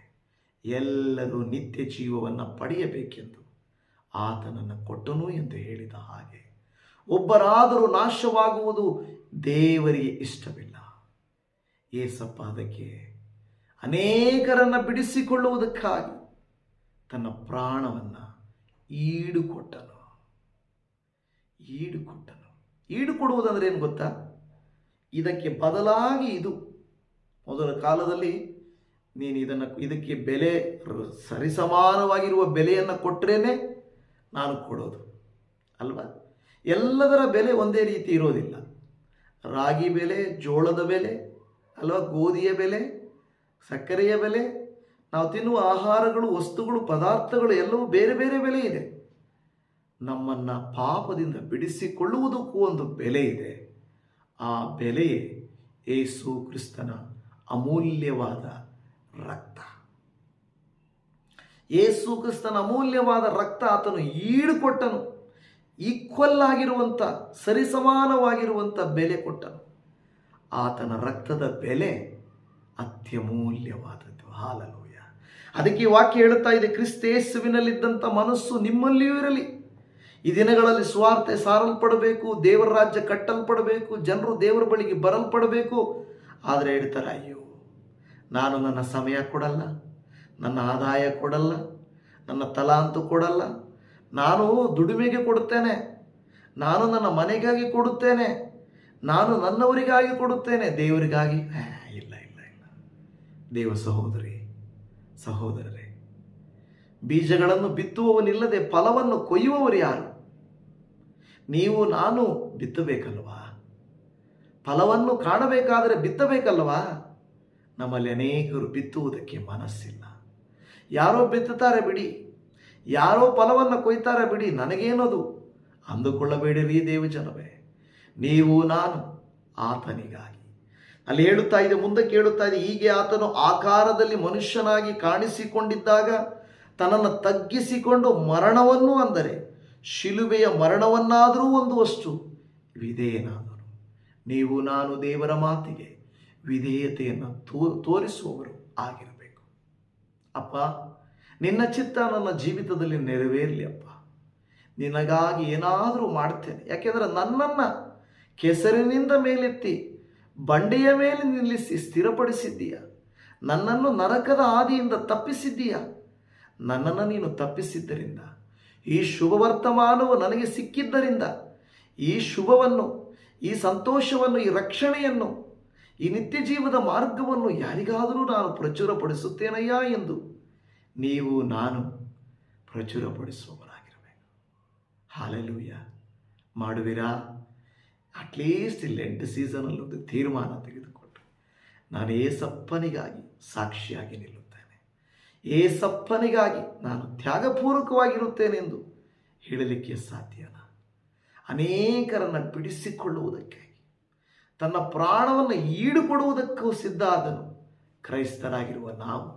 ಎಲ್ಲರೂ ನಿತ್ಯ ಜೀವವನ್ನು ಪಡೆಯಬೇಕೆಂದು ಆತನನ್ನು ಕೊಟ್ಟನು ಎಂದು ಹೇಳಿದ ಹಾಗೆ ಒಬ್ಬರಾದರೂ ನಾಶವಾಗುವುದು ದೇವರಿಗೆ ಇಷ್ಟವಿಲ್ಲ. ಏಸಪ್ಪ ಅದಕ್ಕೆ ಅನೇಕರನ್ನು ಬಿಡಿಸಿಕೊಳ್ಳುವುದಕ್ಕಾಗಿ ತನ್ನ ಪ್ರಾಣವನ್ನು ಈಡುಕೊಟ್ಟನು. ಈಡುಕೊಡುವುದಂದ್ರೆ ಏನು ಗೊತ್ತಾ? ಇದಕ್ಕೆ ಬದಲಾಗಿ ಇದು. ಮೊದಲ ಕಾಲದಲ್ಲಿ ನೀನು ಇದಕ್ಕೆ ಬೆಲೆ, ಸರಿಸಮಾನವಾಗಿರುವ ಬೆಲೆಯನ್ನು ಕೊಟ್ಟರೇನೆ ನಾನು ಕೊಡೋದು ಅಲ್ವಾ? ಎಲ್ಲದರ ಬೆಲೆ ಒಂದೇ ರೀತಿ ಇರೋದಿಲ್ಲ. ರಾಗಿ ಬೆಲೆ, ಜೋಳದ ಬೆಲೆ ಅಲ್ವಾ, ಗೋಧಿಯ ಬೆಲೆ, ಸಕ್ಕರೆಯ ಬೆಲೆ, ನಾವು ತಿನ್ನುವ ಆಹಾರಗಳು, ವಸ್ತುಗಳು, ಪದಾರ್ಥಗಳು ಎಲ್ಲವೂ ಬೇರೆ ಬೇರೆ ಬೆಲೆ ಇದೆ. ನಮ್ಮನ್ನು ಪಾಪದಿಂದ ಬಿಡಿಸಿಕೊಳ್ಳುವುದಕ್ಕೂ ಒಂದು ಬೆಲೆ ಇದೆ. ಆ ಬೆಲೆಯೇ ಯೇಸು ಕ್ರಿಸ್ತನ ಅಮೂಲ್ಯವಾದ ರಕ್ತ. ಯೇಸು ಕ್ರಿಸ್ತನ ಅಮೂಲ್ಯವಾದ ರಕ್ತ ಆತನು ಈಡುಕೊಟ್ಟನು. ಈಕ್ವಲ್ ಆಗಿರುವಂಥ, ಸರಿಸಮಾನವಾಗಿರುವಂಥ ಬೆಲೆ ಕೊಟ್ಟನು. ಆತನ ರಕ್ತದ ಬೆಲೆ ಅತ್ಯಮೂಲ್ಯವಾದದ್ದು. ಹಾಲೆಲೂಯ. ಅದಕ್ಕೆ ಈ ವಾಕ್ಯ ಹೇಳುತ್ತಾ ಇದೆ, ಕ್ರಿಸ್ತ ಯೇಸುವಿನಲ್ಲಿದ್ದಂಥ ಮನಸ್ಸು ನಿಮ್ಮಲ್ಲಿಯೂ ಇರಲಿ. ಈ ದಿನಗಳಲ್ಲಿ ಸ್ವಾರ್ಥ ಸಾರಲ್ಪಡಬೇಕು, ದೇವರ ರಾಜ್ಯ ಕಟ್ಟಲ್ಪಡಬೇಕು, ಜನರು ದೇವರ ಬಳಿಗೆ ಬರಲ್ಪಡಬೇಕು. ಆದರೆ ಹೇಳ್ತಾರೆ, ಅಯ್ಯೋ, ನಾನು ನನ್ನ ಸಮಯ ಕೊಡಲ್ಲ, ನನ್ನ ಆದಾಯ ಕೊಡಲ್ಲ, ನನ್ನ ತಲಾಂತು ಕೊಡಲ್ಲ, ನಾನು ದುಡಿಮೆಗೆ ಕೊಡುತ್ತೇನೆ, ನಾನು ನನ್ನ ಮನೆಗಾಗಿ ಕೊಡುತ್ತೇನೆ, ನಾನು ನನ್ನವರಿಗಾಗಿ ಕೊಡುತ್ತೇನೆ, ದೇವರಿಗಾಗಿ ಇಲ್ಲ ಇಲ್ಲ ಇಲ್ಲ. ದೇವ ಸಹೋದರರೇ, ಬೀಜಗಳನ್ನು ಬಿತ್ತುವವನಿಲ್ಲದೆ ಫಲವನ್ನು ಕೊಯ್ಯುವವರು ಯಾರು? ನೀವು ನಾನು ಬಿತ್ತಬೇಕಲ್ವಾ? ಫಲವನ್ನು ಕಾಣಬೇಕಾದರೆ ಬಿತ್ತಬೇಕಲ್ವಾ? ನಮ್ಮಲ್ಲಿ ಅನೇಕರು ಬಿತ್ತುವುದಕ್ಕೆ ಮನಸ್ಸಿಲ್ಲ. ಯಾರೋ ಬಿತ್ತುತ್ತಾರೆ ಬಿಡಿ, ಯಾರೋ ಫಲವನ್ನು ಕೊಯ್ತಾರೆ ಬಿಡಿ, ನನಗೇನದು ಅಂದುಕೊಳ್ಳಬೇಡಿರಿ. ದೇವಜನವೇ, ನೀವು ನಾನು ಆತನಿಗಾಗಿ. ಅಲ್ಲಿ ಹೇಳುತ್ತಾ ಇದೆ, ಮುಂದಕ್ಕೆ ಹೇಳುತ್ತಾ ಇದೆ, ಹೀಗೆ ಆತನು ಆಕಾರದಲ್ಲಿ ಮನುಷ್ಯನಾಗಿ ಕಾಣಿಸಿಕೊಂಡಿದ್ದಾಗ ತನ್ನನ್ನು ತಗ್ಗಿಸಿಕೊಂಡು ಮರಣವನ್ನು, ಅಂದರೆ ಶಿಲುಬೆಯ ಮರಣವನ್ನಾದರೂ ಹೊಂದುವಷ್ಟು ವಿಧೇಯನಾದನು. ನೀವು ನಾನು ದೇವರ ಮಾತಿಗೆ ವಿಧೇಯತೆಯನ್ನು ತೋರಿಸುವವರು ಆಗಿರಬೇಕು. ಅಪ್ಪ, ನಿನ್ನ ಚಿತ್ತ ನನ್ನ ಜೀವಿತದಲ್ಲಿ ನೆರವೇರಲಿ. ಅಪ್ಪ, ನಿನಗಾಗಿ ಏನಾದರೂ ಮಾಡ್ತೇನೆ. ಯಾಕೆಂದರೆ ನನ್ನನ್ನು ಕೆಸರಿನಿಂದ ಮೇಲೆತ್ತಿ ಬಂಡೆಯ ಮೇಲೆ ನಿಲ್ಲಿಸಿ ಸ್ಥಿರಪಡಿಸಿದ್ದೀಯ. ನನ್ನನ್ನು ನರಕದ ಹಾದಿಯಿಂದ ತಪ್ಪಿಸಿದ್ದೀಯ. ನನ್ನನ್ನು ನೀನು ತಪ್ಪಿಸಿದ್ದರಿಂದ, ಈ ಶುಭ ವರ್ತಮಾನವು ನನಗೆ ಸಿಕ್ಕಿದ್ದರಿಂದ, ಈ ಶುಭವನ್ನು, ಈ ಸಂತೋಷವನ್ನು, ಈ ರಕ್ಷಣೆಯನ್ನು, ಈ ನಿತ್ಯ ಜೀವದ ಮಾರ್ಗವನ್ನು ಯಾರಿಗಾದರೂ ನಾನು ಪ್ರಚುರಪಡಿಸುತ್ತೇನಯ್ಯ ಎಂದು ನೀವು ನಾನು ಪ್ರಚುರಪಡಿಸುವವರಾಗಿರಬೇಕು. ಹಾಲೆಲೂಯ. ಮಾಡುವಿರಾ? ಅಟ್ಲೀಸ್ಟ್ ಇಲ್ಲಿ ಎಂಟು ಸೀಸನಲ್ಲೊಂದು ತೀರ್ಮಾನ ತೆಗೆದುಕೊಂಡು, ನಾನು ಏಸಪ್ಪನಿಗಾಗಿ ಸಾಕ್ಷಿಯಾಗಿ ನಿಲ್ಲುತ್ತೇನೆ, ಏಸಪ್ಪನಿಗಾಗಿ ನಾನು ತ್ಯಾಗಪೂರ್ವಕವಾಗಿರುತ್ತೇನೆಂದು ಹೇಳಲಿಕ್ಕೆ ಸಾಧ್ಯನಾ? ಅನೇಕರನ್ನು ಬಿಡಿಸಿಕೊಳ್ಳುವುದಕ್ಕಾಗಿ ತನ್ನ ಪ್ರಾಣವನ್ನು ಈಡುಕೊಡುವುದಕ್ಕೂ ಸಿದ್ಧ ಆದನು ಕ್ರೈಸ್ತರಾಗಿರುವ ನಾವು.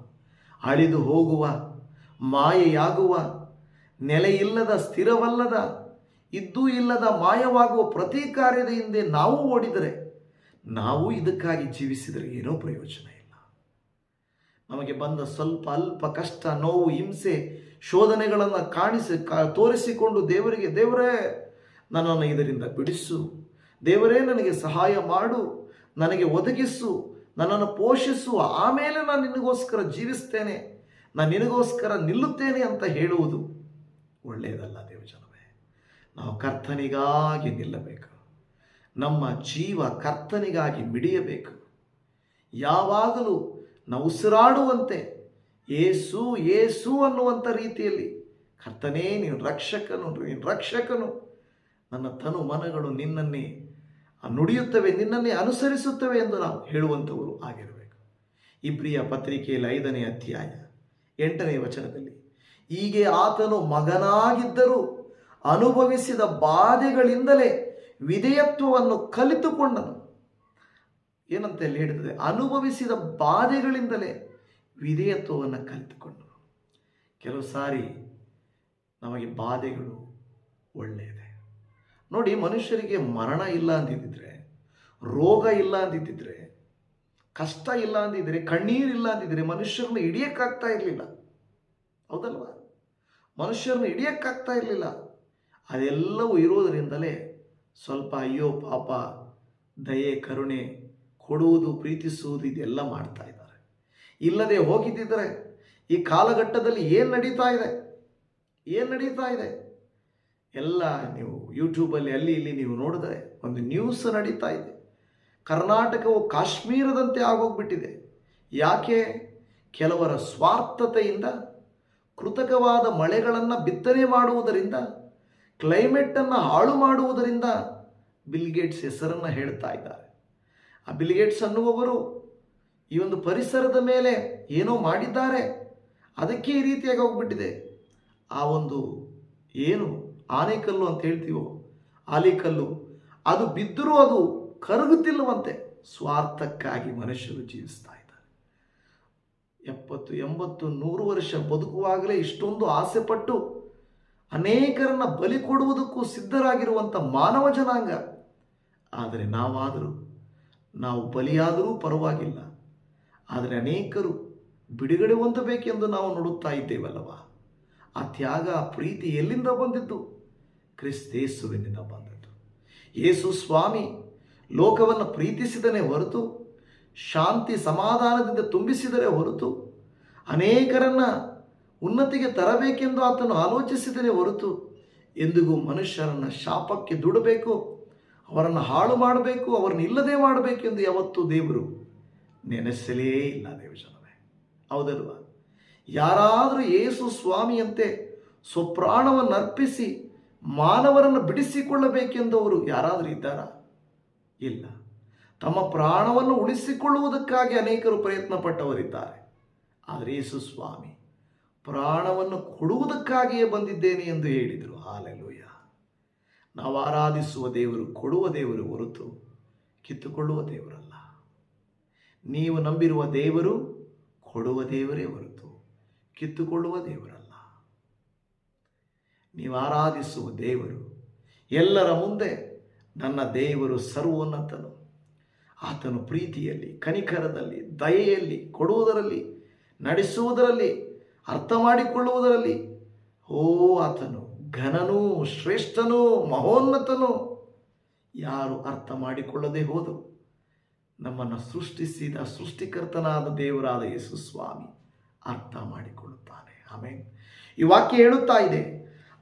ಅಳಿದು ಹೋಗುವ, ಮಾಯೆಯಾಗುವ, ನೆಲೆಯಿಲ್ಲದ, ಸ್ಥಿರವಲ್ಲದ, ಇದ್ದೂ ಇಲ್ಲದ, ಮಾಯವಾಗುವ ಪ್ರತಿ ಕಾರ್ಯದ ಹಿಂದೆ ನಾವು ಓಡಿದರೆ, ನಾವು ಇದಕ್ಕಾಗಿ ಜೀವಿಸಿದರೆ ಏನೋ ಪ್ರಯೋಜನ ಇಲ್ಲ. ನಮಗೆ ಬಂದ ಸ್ವಲ್ಪ ಅಲ್ಪ ಕಷ್ಟ, ನೋವು, ಹಿಂಸೆ, ಶೋಧನೆಗಳನ್ನು ತೋರಿಸಿಕೊಂಡು ದೇವರಿಗೆ, ದೇವರೇ ನನ್ನನ್ನು ಇದರಿಂದ ಬಿಡಿಸು, ದೇವರೇ ನನಗೆ ಸಹಾಯ ಮಾಡು, ನನಗೆ ಒದಗಿಸು, ನನ್ನನ್ನು ಪೋಷಿಸು, ಆಮೇಲೆ ನಾನು ನಿನಗೋಸ್ಕರ ಜೀವಿಸ್ತೇನೆ, ನಾನು ನಿನಗೋಸ್ಕರ ನಿಲ್ಲುತ್ತೇನೆ ಅಂತ ಹೇಳುವುದು ಒಳ್ಳೆಯದಲ್ಲ. ದೇವಜನವೇ, ನಾವು ಕರ್ತನಿಗಾಗಿ ನಿಲ್ಲಬೇಕು. ನಮ್ಮ ಜೀವ ಕರ್ತನಿಗಾಗಿ ಮಿಡಿಯಬೇಕು. ಯಾವಾಗಲೂ ನಾವು ಉಸಿರಾಡುವಂತೆ ಏಸು ಏಸು ಅನ್ನುವಂಥ ರೀತಿಯಲ್ಲಿ, ಕರ್ತನೇ ನೀನು ರಕ್ಷಕನು, ನೀನು ರಕ್ಷಕನು, ನನ್ನ ತನು ಮನಗಳು ನಿನ್ನನ್ನೇ ನುಡಿಯುತ್ತವೆ, ನಿನ್ನನ್ನೇ ಅನುಸರಿಸುತ್ತವೆ ಎಂದು ನಾವು ಹೇಳುವಂಥವರು ಆಗಿರಬೇಕು. ಇಬ್ರಿಯ ಪತ್ರಿಕೆಯಲ್ಲಿ 5ನೇ ಅಧ್ಯಾಯ 8ನೇ ವಚನದಲ್ಲಿ, ಹೀಗೆ ಆತನು ಮಗನಾಗಿದ್ದರೂ ಅನುಭವಿಸಿದ ಬಾಧೆಗಳಿಂದಲೇ ವಿಧೇಯತ್ವವನ್ನು ಕಲಿತುಕೊಂಡನು. ಏನಂತ ಹೇಳಿ ಹೇಳ್ತದೆ? ಅನುಭವಿಸಿದ ಬಾಧೆಗಳಿಂದಲೇ ವಿಧೇಯತ್ವವನ್ನು ಕಲಿತುಕೊಂಡನು. ಕೆಲವು ಸಾರಿ ನಮಗೆ ಬಾಧೆಗಳು ಒಳ್ಳೆಯದೇ. ನೋಡಿ, ಮನುಷ್ಯರಿಗೆ ಮರಣ ಇಲ್ಲ ಅಂದಿದ್ದರೆ, ರೋಗ ಇಲ್ಲ ಅಂದಿದ್ದರೆ, ಕಷ್ಟ ಇಲ್ಲ ಅಂದಿದ್ರೆ, ಕಣ್ಣೀರಿಲ್ಲ ಅಂದಿದ್ರೆ ಮನುಷ್ಯರನ್ನ ಹಿಡಿಯಕ್ಕಾಗ್ತಾ ಇರಲಿಲ್ಲ. ಹೌದಲ್ವಾ? ಮನುಷ್ಯರನ್ನ ಹಿಡಿಯಕ್ಕಾಗ್ತಾ ಇರಲಿಲ್ಲ. ಅದೆಲ್ಲವೂ ಇರೋದರಿಂದಲೇ ಸ್ವಲ್ಪ ಅಯ್ಯೋ ಪಾಪ, ದಯೆ, ಕರುಣೆ ಕೊಡುವುದು, ಪ್ರೀತಿಸುವುದು ಇದೆಲ್ಲ ಮಾಡ್ತಾ ಇದ್ದಾರೆ. ಇಲ್ಲದೆ ಹೋಗಿದ್ದಿದ್ರೆ ಈ ಕಾಲಘಟ್ಟದಲ್ಲಿ ಏನು ನಡೀತಾ ಇದೆ ಎಲ್ಲ ನೀವು ಯೂಟ್ಯೂಬಲ್ಲಿ ಅಲ್ಲಿ ಇಲ್ಲಿ ನೀವು ನೋಡಿದ್ರೆ ಒಂದು ನ್ಯೂಸ್ ನಡೀತಾ ಇದೆ. ಕರ್ನಾಟಕವು ಕಾಶ್ಮೀರದಂತೆ ಆಗೋಗ್ಬಿಟ್ಟಿದೆ. ಯಾಕೆ? ಕೆಲವರ ಸ್ವಾರ್ಥತೆಯಿಂದ, ಕೃತಕವಾದ ಮಳೆಗಳನ್ನು ಬಿತ್ತನೆ ಮಾಡುವುದರಿಂದ, ಕ್ಲೈಮೇಟನ್ನು ಹಾಳು ಮಾಡುವುದರಿಂದ ಬಿಲ್ಗೇಟ್ಸ್ ಹೆಸರನ್ನು ಹೇಳ್ತಾ ಇದ್ದಾರೆ. ಆ ಬಿಲ್ಗೇಟ್ಸ್ ಅನ್ನುವವರು ಈ ಒಂದು ಪರಿಸರದ ಮೇಲೆ ಏನೋ ಮಾಡಿದ್ದಾರೆ, ಅದಕ್ಕೆ ಈ ರೀತಿಯಾಗಿ ಹೋಗ್ಬಿಟ್ಟಿದೆ. ಆ ಒಂದು ಏನು ಆನೆಕಲ್ಲು ಅಂತ ಹೇಳ್ತೀವೋ, ಆಲಿಕಲ್ಲು, ಅದು ಬಿದ್ದರೂ ಅದು ಕರಗುತ್ತಿಲ್ಲವಂತೆ. ಸ್ವಾರ್ಥಕ್ಕಾಗಿ ಮನುಷ್ಯರು ಜೀವಿಸ್ತಾ ಇದ್ದಾರೆ. 70, 80, 100 ವರ್ಷ ಬದುಕುವಾಗಲೇ ಇಷ್ಟೊಂದು ಆಸೆ ಪಟ್ಟು ಅನೇಕರನ್ನ ಬಲಿ ಕೊಡುವುದಕ್ಕೂ ಸಿದ್ಧರಾಗಿರುವಂಥ ಮಾನವ ಜನಾಂಗ. ಆದರೆ ನಾವು ಬಲಿಯಾದರೂ ಪರವಾಗಿಲ್ಲ, ಆದರೆ ಅನೇಕರು ಬಿಡುಗಡೆ ಹೊಂದಬೇಕೆಂದು ನಾವು ನೋಡುತ್ತಾ ಇದ್ದೇವಲ್ಲವಾ? ಆ ತ್ಯಾಗ, ಆ ಪ್ರೀತಿ ಎಲ್ಲಿಂದ ಬಂದಿದ್ದು? ಕ್ರಿಸ್ತೇಸುವಿನಿಂದ ಬಂದದ್ದು. ಯೇಸು ಸ್ವಾಮಿ ಲೋಕವನ್ನು ಪ್ರೀತಿಸಿದನೇ ಹೊರತು, ಶಾಂತಿ ಸಮಾಧಾನದಿಂದ ತುಂಬಿಸಿದರೆ ಹೊರತು, ಅನೇಕರನ್ನ ಉನ್ನತಿಗೆ ತರಬೇಕೆಂದು ಆತನು ಆಲೋಚಿಸಿದನೇ ಹೊರತು, ಎಂದಿಗೂ ಮನುಷ್ಯರನ್ನು ಶಾಪಕ್ಕೆ ದುಡಬೇಕು, ಅವರನ್ನು ಹಾಳು ಮಾಡಬೇಕು, ಅವರನ್ನು ಇಲ್ಲದೆ ಮಾಡಬೇಕೆಂದು ಯಾವತ್ತೂ ದೇವರು ನೆನೆಸಲೇ ಇಲ್ಲ. ದೇವಜನವೇ, ಹೌದಲ್ವಾ? ಯಾರಾದರೂ ಯೇಸು ಸ್ವಾಮಿಯಂತೆ ಸ್ವಪ್ರಾಣವನ್ನು ಅರ್ಪಿಸಿ ಮಾನವರನ್ನು ಬಿಡಿಸಿಕೊಳ್ಳಬೇಕೆಂದವರು ಯಾರಾದರೂ ಇದ್ದಾರಾ? ಇಲ್ಲ. ತಮ್ಮ ಪ್ರಾಣವನ್ನು ಉಳಿಸಿಕೊಳ್ಳುವುದಕ್ಕಾಗಿ ಅನೇಕರು ಪ್ರಯತ್ನ ಪಟ್ಟವರಿದ್ದಾರೆ. ಆದರೆ ಯೇಸು ಸ್ವಾಮಿ ಪ್ರಾಣವನ್ನು ಕೊಡುವುದಕ್ಕಾಗಿಯೇ ಬಂದಿದ್ದೇನೆ ಎಂದು ಹೇಳಿದರು. ಹಾಲೆಲೂಯ. ನಾವು ಆರಾಧಿಸುವ ದೇವರು ಕೊಡುವ ದೇವರು ಹೊರತು ಕಿತ್ತುಕೊಳ್ಳುವ ದೇವರಲ್ಲ. ನೀವು ನಂಬಿರುವ ದೇವರು ಕೊಡುವ ದೇವರೇ ಹೊರತು ಕಿತ್ತುಕೊಳ್ಳುವ ದೇವರಲ್ಲ. ನೀವು ಆರಾಧಿಸುವ ದೇವರು ಎಲ್ಲರ ಮುಂದೆ ನನ್ನ ದೇವರು ಸರ್ವೋನ್ನತನು, ಆತನು ಪ್ರೀತಿಯಲ್ಲಿ, ಕನಿಕರದಲ್ಲಿ, ದಯೆಯಲ್ಲಿ, ಕೊಡುವುದರಲ್ಲಿ, ನಡೆಸುವುದರಲ್ಲಿ, ಅರ್ಥ ಮಾಡಿಕೊಳ್ಳುವುದರಲ್ಲಿ ಆತನು ಘನನೂ, ಶ್ರೇಷ್ಠನೂ, ಮಹೋನ್ನತನು. ಯಾರು ಅರ್ಥ ಮಾಡಿಕೊಳ್ಳದೆ ಹೋದರು ನಮ್ಮನ್ನು ಸೃಷ್ಟಿಸಿದ ಸೃಷ್ಟಿಕರ್ತನಾದ ದೇವರಾದ ಯೇಸು ಸ್ವಾಮಿ ಅರ್ಥ ಮಾಡಿಕೊಳ್ಳುತ್ತಾನೆ. ಆಮೇಲೆ ಈ ವಾಕ್ಯ ಹೇಳುತ್ತಾ ಇದೆ,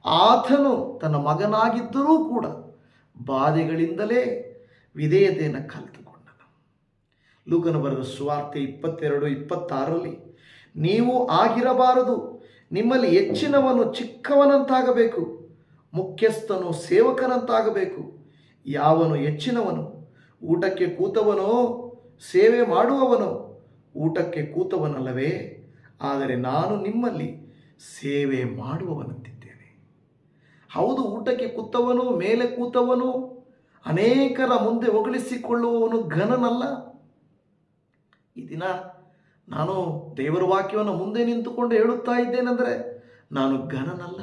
ಆತನು ತನ್ನ ಮಗನಾಗಿದ್ದರೂ ಕೂಡ ಬಾಧೆಗಳಿಂದಲೇ ವಿಧೇಯತೆಯನ್ನು ಕಲಿತುಕೊಂಡನು. ಲೂಕನು ಬರೆದ ಸುವಾರ್ತೆ 22:26 ನೀವು ಆಗಿರಬಾರದು, ನಿಮ್ಮಲ್ಲಿ ಹೆಚ್ಚಿನವನು ಚಿಕ್ಕವನಂತಾಗಬೇಕು, ಮುಖ್ಯಸ್ಥನು ಸೇವಕನಂತಾಗಬೇಕು. ಯಾವನು ಹೆಚ್ಚಿನವನು? ಊಟಕ್ಕೆ ಕೂತವನೋ ಸೇವೆ ಮಾಡುವವನೋ? ಊಟಕ್ಕೆ ಕೂತವನಲ್ಲವೇ? ಆದರೆ ನಾನು ನಿಮ್ಮಲ್ಲಿ ಸೇವೆ ಮಾಡುವವನಂತಿದ್ದೇನೆ. ಹೌದು, ಊಟಕ್ಕೆ ಕೂತವನು, ಮೇಲೆ ಕೂತವನು, ಅನೇಕರ ಮುಂದೆ ಹೊಗಳಿಸಿಕೊಳ್ಳುವವನು ಘನನಲ್ಲ. ಈ ದಿನ ನಾನು ದೇವರ ವಾಕ್ಯವನ್ನು ಮುಂದೆ ನಿಂತುಕೊಂಡು ಹೇಳುತ್ತಾ ಇದ್ದೇನೆಂದರೆ, ನಾನು ಘನನಲ್ಲ.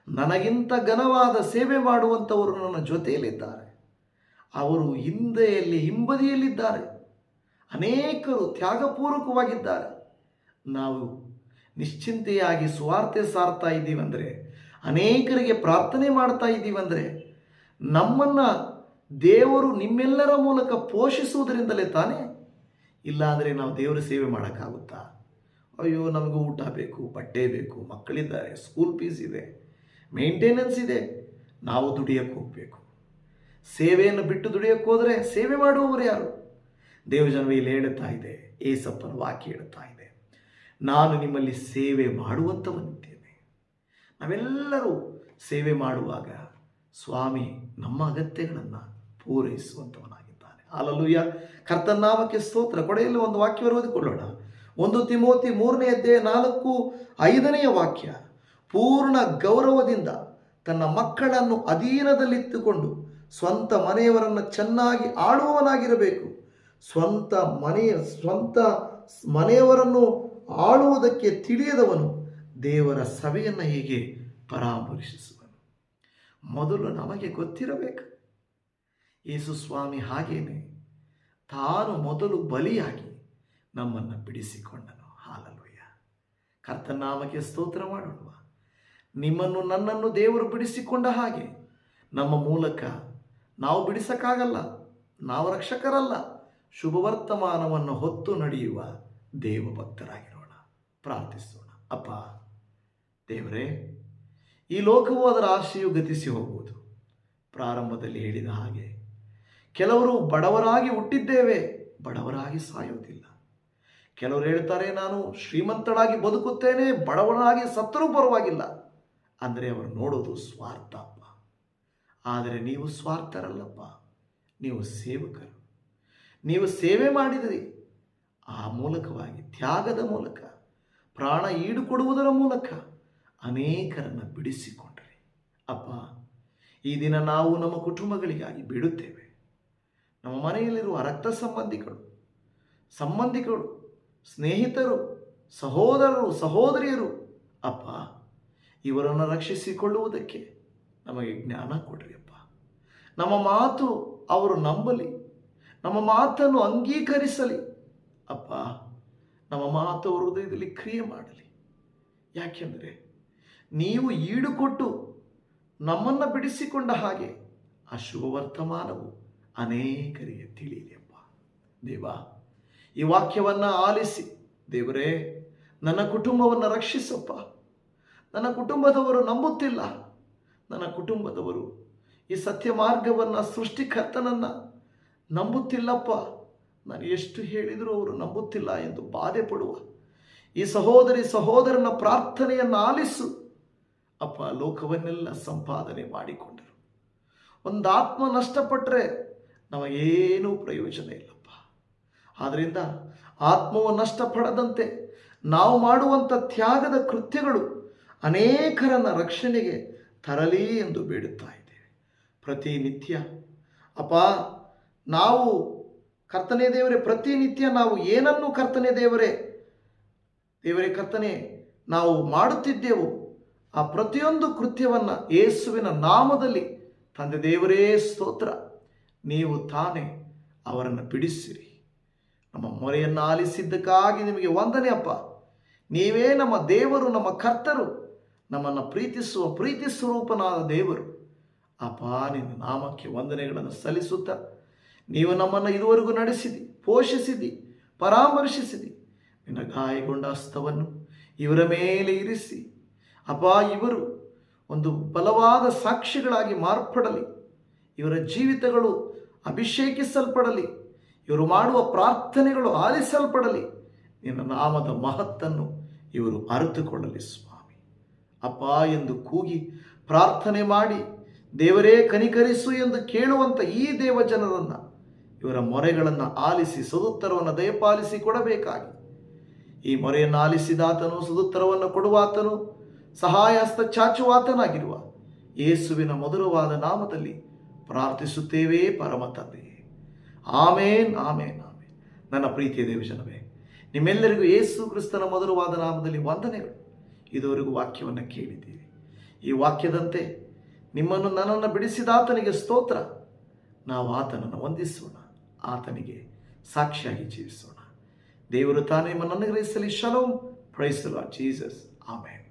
ನನಗಿಂತ ಘನವಾದ ಸೇವೆ ಮಾಡುವಂಥವರು ನನ್ನ ಜೊತೆಯಲ್ಲಿದ್ದಾರೆ. ಅವರು ಹಿಂಬದಿಯಲ್ಲಿದ್ದಾರೆ. ಅನೇಕರು ತ್ಯಾಗಪೂರ್ವಕವಾಗಿದ್ದಾರೆ. ನಾವು ನಿಶ್ಚಿಂತೆಯಾಗಿ ಸುವಾರ್ತೆ ಸಾರ್ತಾ ಇದ್ದೀವಂದರೆ, ಅನೇಕರಿಗೆ ಪ್ರಾರ್ಥನೆ ಮಾಡ್ತಾ ಇದ್ದೀವಂದರೆ, ನಮ್ಮನ್ನು ದೇವರು ನಿಮ್ಮೆಲ್ಲರ ಮೂಲಕ ಪೋಷಿಸುವುದರಿಂದಲೇ ತಾನೇ. ಇಲ್ಲಾಂದರೆ ನಾವು ದೇವರ ಸೇವೆ ಮಾಡೋಕ್ಕಾಗುತ್ತಾ? ಅಯ್ಯೋ, ನಮಗೂ ಊಟ ಬೇಕು, ಬಟ್ಟೆ ಬೇಕು, ಮಕ್ಕಳಿದ್ದಾರೆ, ಸ್ಕೂಲ್ ಫೀಸ್ ಇದೆ, ಮೇಂಟೆನೆನ್ಸ್ ಇದೆ, ನಾವು ದುಡಿಯೋಕ್ಕೆ ಹೋಗಬೇಕು. ಸೇವೆಯನ್ನು ಬಿಟ್ಟು ದುಡಿಯೋಕ್ಕೆ ಹೋದರೆ ಸೇವೆ ಮಾಡುವವರು ಯಾರು? ದೇವಜನವೇ ಇಲ್ಲಿ ಹೇಳುತ್ತಾ ಇದೆ, ಏಸಪ್ಪನ ವಾಕ್ಯ ಹೇಳುತ್ತಾ ಇದೆ, ನಾನು ನಿಮ್ಮಲ್ಲಿ ಸೇವೆ ಮಾಡುವಂಥವನಿದ್ದೇನೆ. ನಾವೆಲ್ಲರೂ ಸೇವೆ ಮಾಡುವಾಗ ಸ್ವಾಮಿ ನಮ್ಮ ಅಗತ್ಯಗಳನ್ನು ಪೂರೈಸುವಂಥವನಾಗಿದ್ದಾನೆ. ಹಲ್ಲೆಲೂಯಾ. ಕರ್ತನ ನಾಮಕ್ಕೆ ಸ್ತೋತ್ರ. ಕೊನೆಯಲ್ಲಿ ಒಂದು ವಾಕ್ಯ ಓದಿಕೊಳ್ಳೋಣ. 1 ತಿಮೋಥಿ 3:4-5 ವಾಕ್ಯ. ಪೂರ್ಣ ಗೌರವದಿಂದ ತನ್ನ ಮಕ್ಕಳನ್ನು ಅಧೀನದಲ್ಲಿಟ್ಟುಕೊಂಡು ಸ್ವಂತ ಮನೆಯವರನ್ನು ಚೆನ್ನಾಗಿ ಆಳುವವನಾಗಿರಬೇಕು. ಸ್ವಂತ ಮನೆಯವರನ್ನು ಆಳುವುದಕ್ಕೆ ತಿಳಿಯದವನು ದೇವರ ಸಭೆಯನ್ನು ಹೀಗೆ ಪರಾಮರ್ಶಿಸುವನು. ಮೊದಲು ನಮಗೆ ಗೊತ್ತಿರಬೇಕು, ಯೇಸು ಸ್ವಾಮಿ ಹಾಗೇನೆ ತಾನು ಮೊದಲು ಬಲಿಯಾಗಿ ನಮ್ಮನ್ನು ಬಿಡಿಸಿಕೊಂಡನು. ಹಲ್ಲೆಲೂಯಾ. ಕರ್ತನ ನಾಮಕ್ಕೆ ಸ್ತೋತ್ರ ಮಾಡೋಣ. ನಿಮ್ಮನ್ನು ನನ್ನನ್ನು ದೇವರು ಬಿಡಿಸಿಕೊಂಡ ಹಾಗೆ ನಮ್ಮ ಮೂಲಕ ನಾವು ಬಿಡಿಸಕ್ಕಾಗಲ್ಲ. ನಾವು ರಕ್ಷಕರಲ್ಲ. ಶುಭವರ್ತಮಾನವನ್ನು ಹೊತ್ತು ನಡೆಯುವ ದೇವಭಕ್ತರಾಗಿರೋಣ. ಪ್ರಾರ್ಥಿಸೋಣ. ಅಪ್ಪ ದೇವರೇ, ಈ ಲೋಕವು ಅದರ ಆಶೆಯು ಗತಿಸಿ ಹೋಗುವುದು. ಪ್ರಾರಂಭದಲ್ಲಿ ಹೇಳಿದ ಹಾಗೆ ಕೆಲವರು ಬಡವರಾಗಿ ಹುಟ್ಟಿದ್ದೇವೆ, ಬಡವರಾಗಿ ಸಾಯುವುದಿಲ್ಲ. ಕೆಲವರು ಹೇಳ್ತಾರೆ, ನಾನು ಶ್ರೀಮಂತಳಾಗಿ ಬದುಕುತ್ತೇನೆ, ಬಡವನಾಗಿ ಸತ್ತರೂ ಪರವಾಗಿಲ್ಲ. ಅಂದರೆ ಅವರು ನೋಡೋದು ಸ್ವಾರ್ಥಪ್ಪ. ಆದರೆ ನೀವು ಸ್ವಾರ್ಥರಲ್ಲಪ್ಪ, ನೀವು ಸೇವಕರು. ನೀವು ಸೇವೆ ಮಾಡಿದಿರಿ. ಆ ಮೂಲಕವಾಗಿ, ತ್ಯಾಗದ ಮೂಲಕ, ಪ್ರಾಣ ಈಡುಕೊಡುವುದರ ಮೂಲಕ ಅನೇಕರನ್ನು ಬಿಡಿಸಿಕೊಂಡ್ರಿ. ಅಪ್ಪ, ಈ ದಿನ ನಾವು ನಮ್ಮ ಕುಟುಂಬಗಳಿಗಾಗಿ ಬಿಡುತ್ತೇವೆ. ನಮ್ಮ ಮನೆಯಲ್ಲಿರುವ ರಕ್ತ ಸಂಬಂಧಿಗಳು, ಸ್ನೇಹಿತರು, ಸಹೋದರರು, ಸಹೋದರಿಯರು, ಅಪ್ಪ, ಇವರನ್ನು ರಕ್ಷಿಸಿಕೊಳ್ಳುವುದಕ್ಕೆ ನಮಗೆ ಜ್ಞಾನ ಕೊಡ್ರಿ ಅಪ್ಪ. ನಮ್ಮ ಮಾತು ಅವರು ನಂಬಲಿ, ನಮ್ಮ ಮಾತನ್ನು ಅಂಗೀಕರಿಸಲಿ ಅಪ್ಪ. ನಮ್ಮ ಮಾತು ಅವರ ಹೃದಯದಲ್ಲಿ ಕ್ರಿಯೆ ಮಾಡಲಿ. ಯಾಕೆಂದರೆ ನೀವು ಈಡುಕೊಟ್ಟು ನಮ್ಮನ್ನು ಬಿಡಿಸಿಕೊಂಡ ಹಾಗೆ ಆ ಶುಭ ವರ್ತಮಾನವು ಅನೇಕರಿಗೆ ತಿಳಿಯಲಿ ಅಪ್ಪ. ದೇವ, ಈ ವಾಕ್ಯವನ್ನು ಆಲಿಸಿ ದೇವರೇ, ನನ್ನ ಕುಟುಂಬವನ್ನು ರಕ್ಷಿಸಪ್ಪ. ನನ್ನ ಕುಟುಂಬದವರು ನಂಬುತ್ತಿಲ್ಲ. ನನ್ನ ಕುಟುಂಬದವರು ಈ ಸತ್ಯ ಮಾರ್ಗವನ್ನು, ಸೃಷ್ಟಿಕರ್ತನನ್ನು ನಂಬುತ್ತಿಲ್ಲಪ್ಪ. ನಾನು ಎಷ್ಟು ಹೇಳಿದರೂ ಅವರು ನಂಬುತ್ತಿಲ್ಲ ಎಂದು ಬಾಧೆ ಪಡುವ ಈ ಸಹೋದರನ ಪ್ರಾರ್ಥನೆಯನ್ನು ಆಲಿಸು ಅಪ್ಪ. ಲೋಕವನ್ನೆಲ್ಲ ಸಂಪಾದನೆ ಮಾಡಿಕೊಂಡರು, ಒಂದು ಆತ್ಮ ನಷ್ಟಪಟ್ಟರೆ ನಮಗೇನೂ ಪ್ರಯೋಜನ ಇಲ್ಲಪ್ಪ. ಆದ್ದರಿಂದ ಆತ್ಮವು ನಷ್ಟಪಡದಂತೆ ನಾವು ಮಾಡುವಂಥ ತ್ಯಾಗದ ಕೃತ್ಯಗಳು ಅನೇಕರನ್ನ ರಕ್ಷಣೆಗೆ ತರಲಿ ಎಂದು ಬೇಡುತ್ತಾ ಇದ್ದೇವೆ. ಪ್ರತಿನಿತ್ಯ ಅಪ್ಪ, ನಾವು ಕರ್ತನೇ ದೇವರೇ, ಪ್ರತಿನಿತ್ಯ ನಾವು ಏನನ್ನು ಕರ್ತನೇ ದೇವರೇ ಕರ್ತನೆ ನಾವು ಮಾಡುತ್ತಿದ್ದೆವು, ಆ ಪ್ರತಿಯೊಂದು ಕೃತ್ಯವನ್ನು ಯೇಸುವಿನ ನಾಮದಲ್ಲಿ ತಂದೆ ದೇವರೇ ಸ್ತೋತ್ರ, ನೀವು ತಾನೇ ಅವರನ್ನು ಬಿಡಿಸಿರಿ. ನಮ್ಮ ಮೊರೆಯನ್ನು ಆಲಿಸಿದ್ದಕ್ಕಾಗಿ ನಿಮಗೆ ವಂದನೆ ಅಪ್ಪ. ನೀವೇ ನಮ್ಮ ದೇವರು, ನಮ್ಮ ಕರ್ತರು, ನಮ್ಮನ್ನು ಪ್ರೀತಿಸುವ ಪ್ರೀತಿ ಸ್ವರೂಪನಾದ ದೇವರು ಅಪ್ಪ. ನಿನ್ನ ನಾಮಕ್ಕೆ ವಂದನೆಗಳನ್ನು ಸಲ್ಲಿಸುತ್ತಾ ನೀವು ನಮ್ಮನ್ನು ಇದುವರೆಗೂ ನಡೆಸಿದಿ, ಪೋಷಿಸಿದಿ, ಪರಾಮರ್ಶಿಸಿದಿ. ನಿನ್ನ ಗಾಯಗೊಂಡ ಹಸ್ತವನ್ನು ಇವರ ಮೇಲೆ ಇರಿಸಿ ಅಪ್ಪ, ಇವರು ಒಂದು ಬಲವಾದ ಸಾಕ್ಷಿಗಳಾಗಿ ಮಾರ್ಪಡಲಿ. ಇವರ ಜೀವಿತಗಳು ಅಭಿಷೇಕಿಸಲ್ಪಡಲಿ. ಇವರು ಮಾಡುವ ಪ್ರಾರ್ಥನೆಗಳು ಆಲಿಸಲ್ಪಡಲಿ. ನಿನ್ನ ನಾಮದ ಮಹತ್ತನ್ನು ಇವರು ಅರಿತುಕೊಳ್ಳಲಿ ಸ್ವಾಮಿ. ಅಪ್ಪ ಎಂದು ಕೂಗಿ ಪ್ರಾರ್ಥನೆ ಮಾಡಿ ದೇವರೇ ಕನಿಕರಿಸು ಎಂದು ಕೇಳುವಂಥ ಈ ದೇವಜನರನ್ನು, ಇವರ ಮೊರೆಗಳನ್ನು ಆಲಿಸಿ ಸದುತ್ತರವನ್ನು ದಯಪಾಲಿಸಿ ಕೊಡಬೇಕಾಗಿ, ಈ ಮೊರೆಯನ್ನು ಆಲಿಸಿದಾತನು ಸದುತ್ತರವನ್ನು ಕೊಡುವಾತನು ಸಹಾಯ ಹಸ್ತ ಚಾಚುವಾತನಾಗಿರುವ ಯೇಸುವಿನ ಮಧುರವಾದ ನಾಮದಲ್ಲಿ ಪ್ರಾರ್ಥಿಸುತ್ತೇವೆ ಪರಮ ತಂದೆಯೇ. ಆಮೇನ್, ಆಮೇನ್, ಆಮೇನ್. ನನ್ನ ಪ್ರೀತಿಯ ದೇವಜನವೇ, ನಿಮ್ಮೆಲ್ಲರಿಗೂ ಯೇಸು ಕ್ರಿಸ್ತನ ಮಧುರವಾದ ನಾಮದಲ್ಲಿ ವಂದನೆಗಳು. ಇದುವರೆಗೂ ವಾಕ್ಯವನ್ನು ಕೇಳಿದ್ದೀರಿ. ಈ ವಾಕ್ಯದಂತೆ ನಿಮ್ಮನ್ನು ನನ್ನನ್ನು ಬಿಡಿಸಿದಾತನಿಗೆ ಸ್ತೋತ್ರ. ನಾವು ಆತನನ್ನು ವಂದಿಸೋಣ, ಆತನಿಗೆ ಸಾಕ್ಷಿಯಾಗಿ ಜೀವಿಸೋಣ. ದೇವರು ತಾನೇ ನಿಮ್ಮನ್ನು ಅನುಗ್ರಹಿಸಲಿ. Shalom. Praise the Lord Jesus. Amen.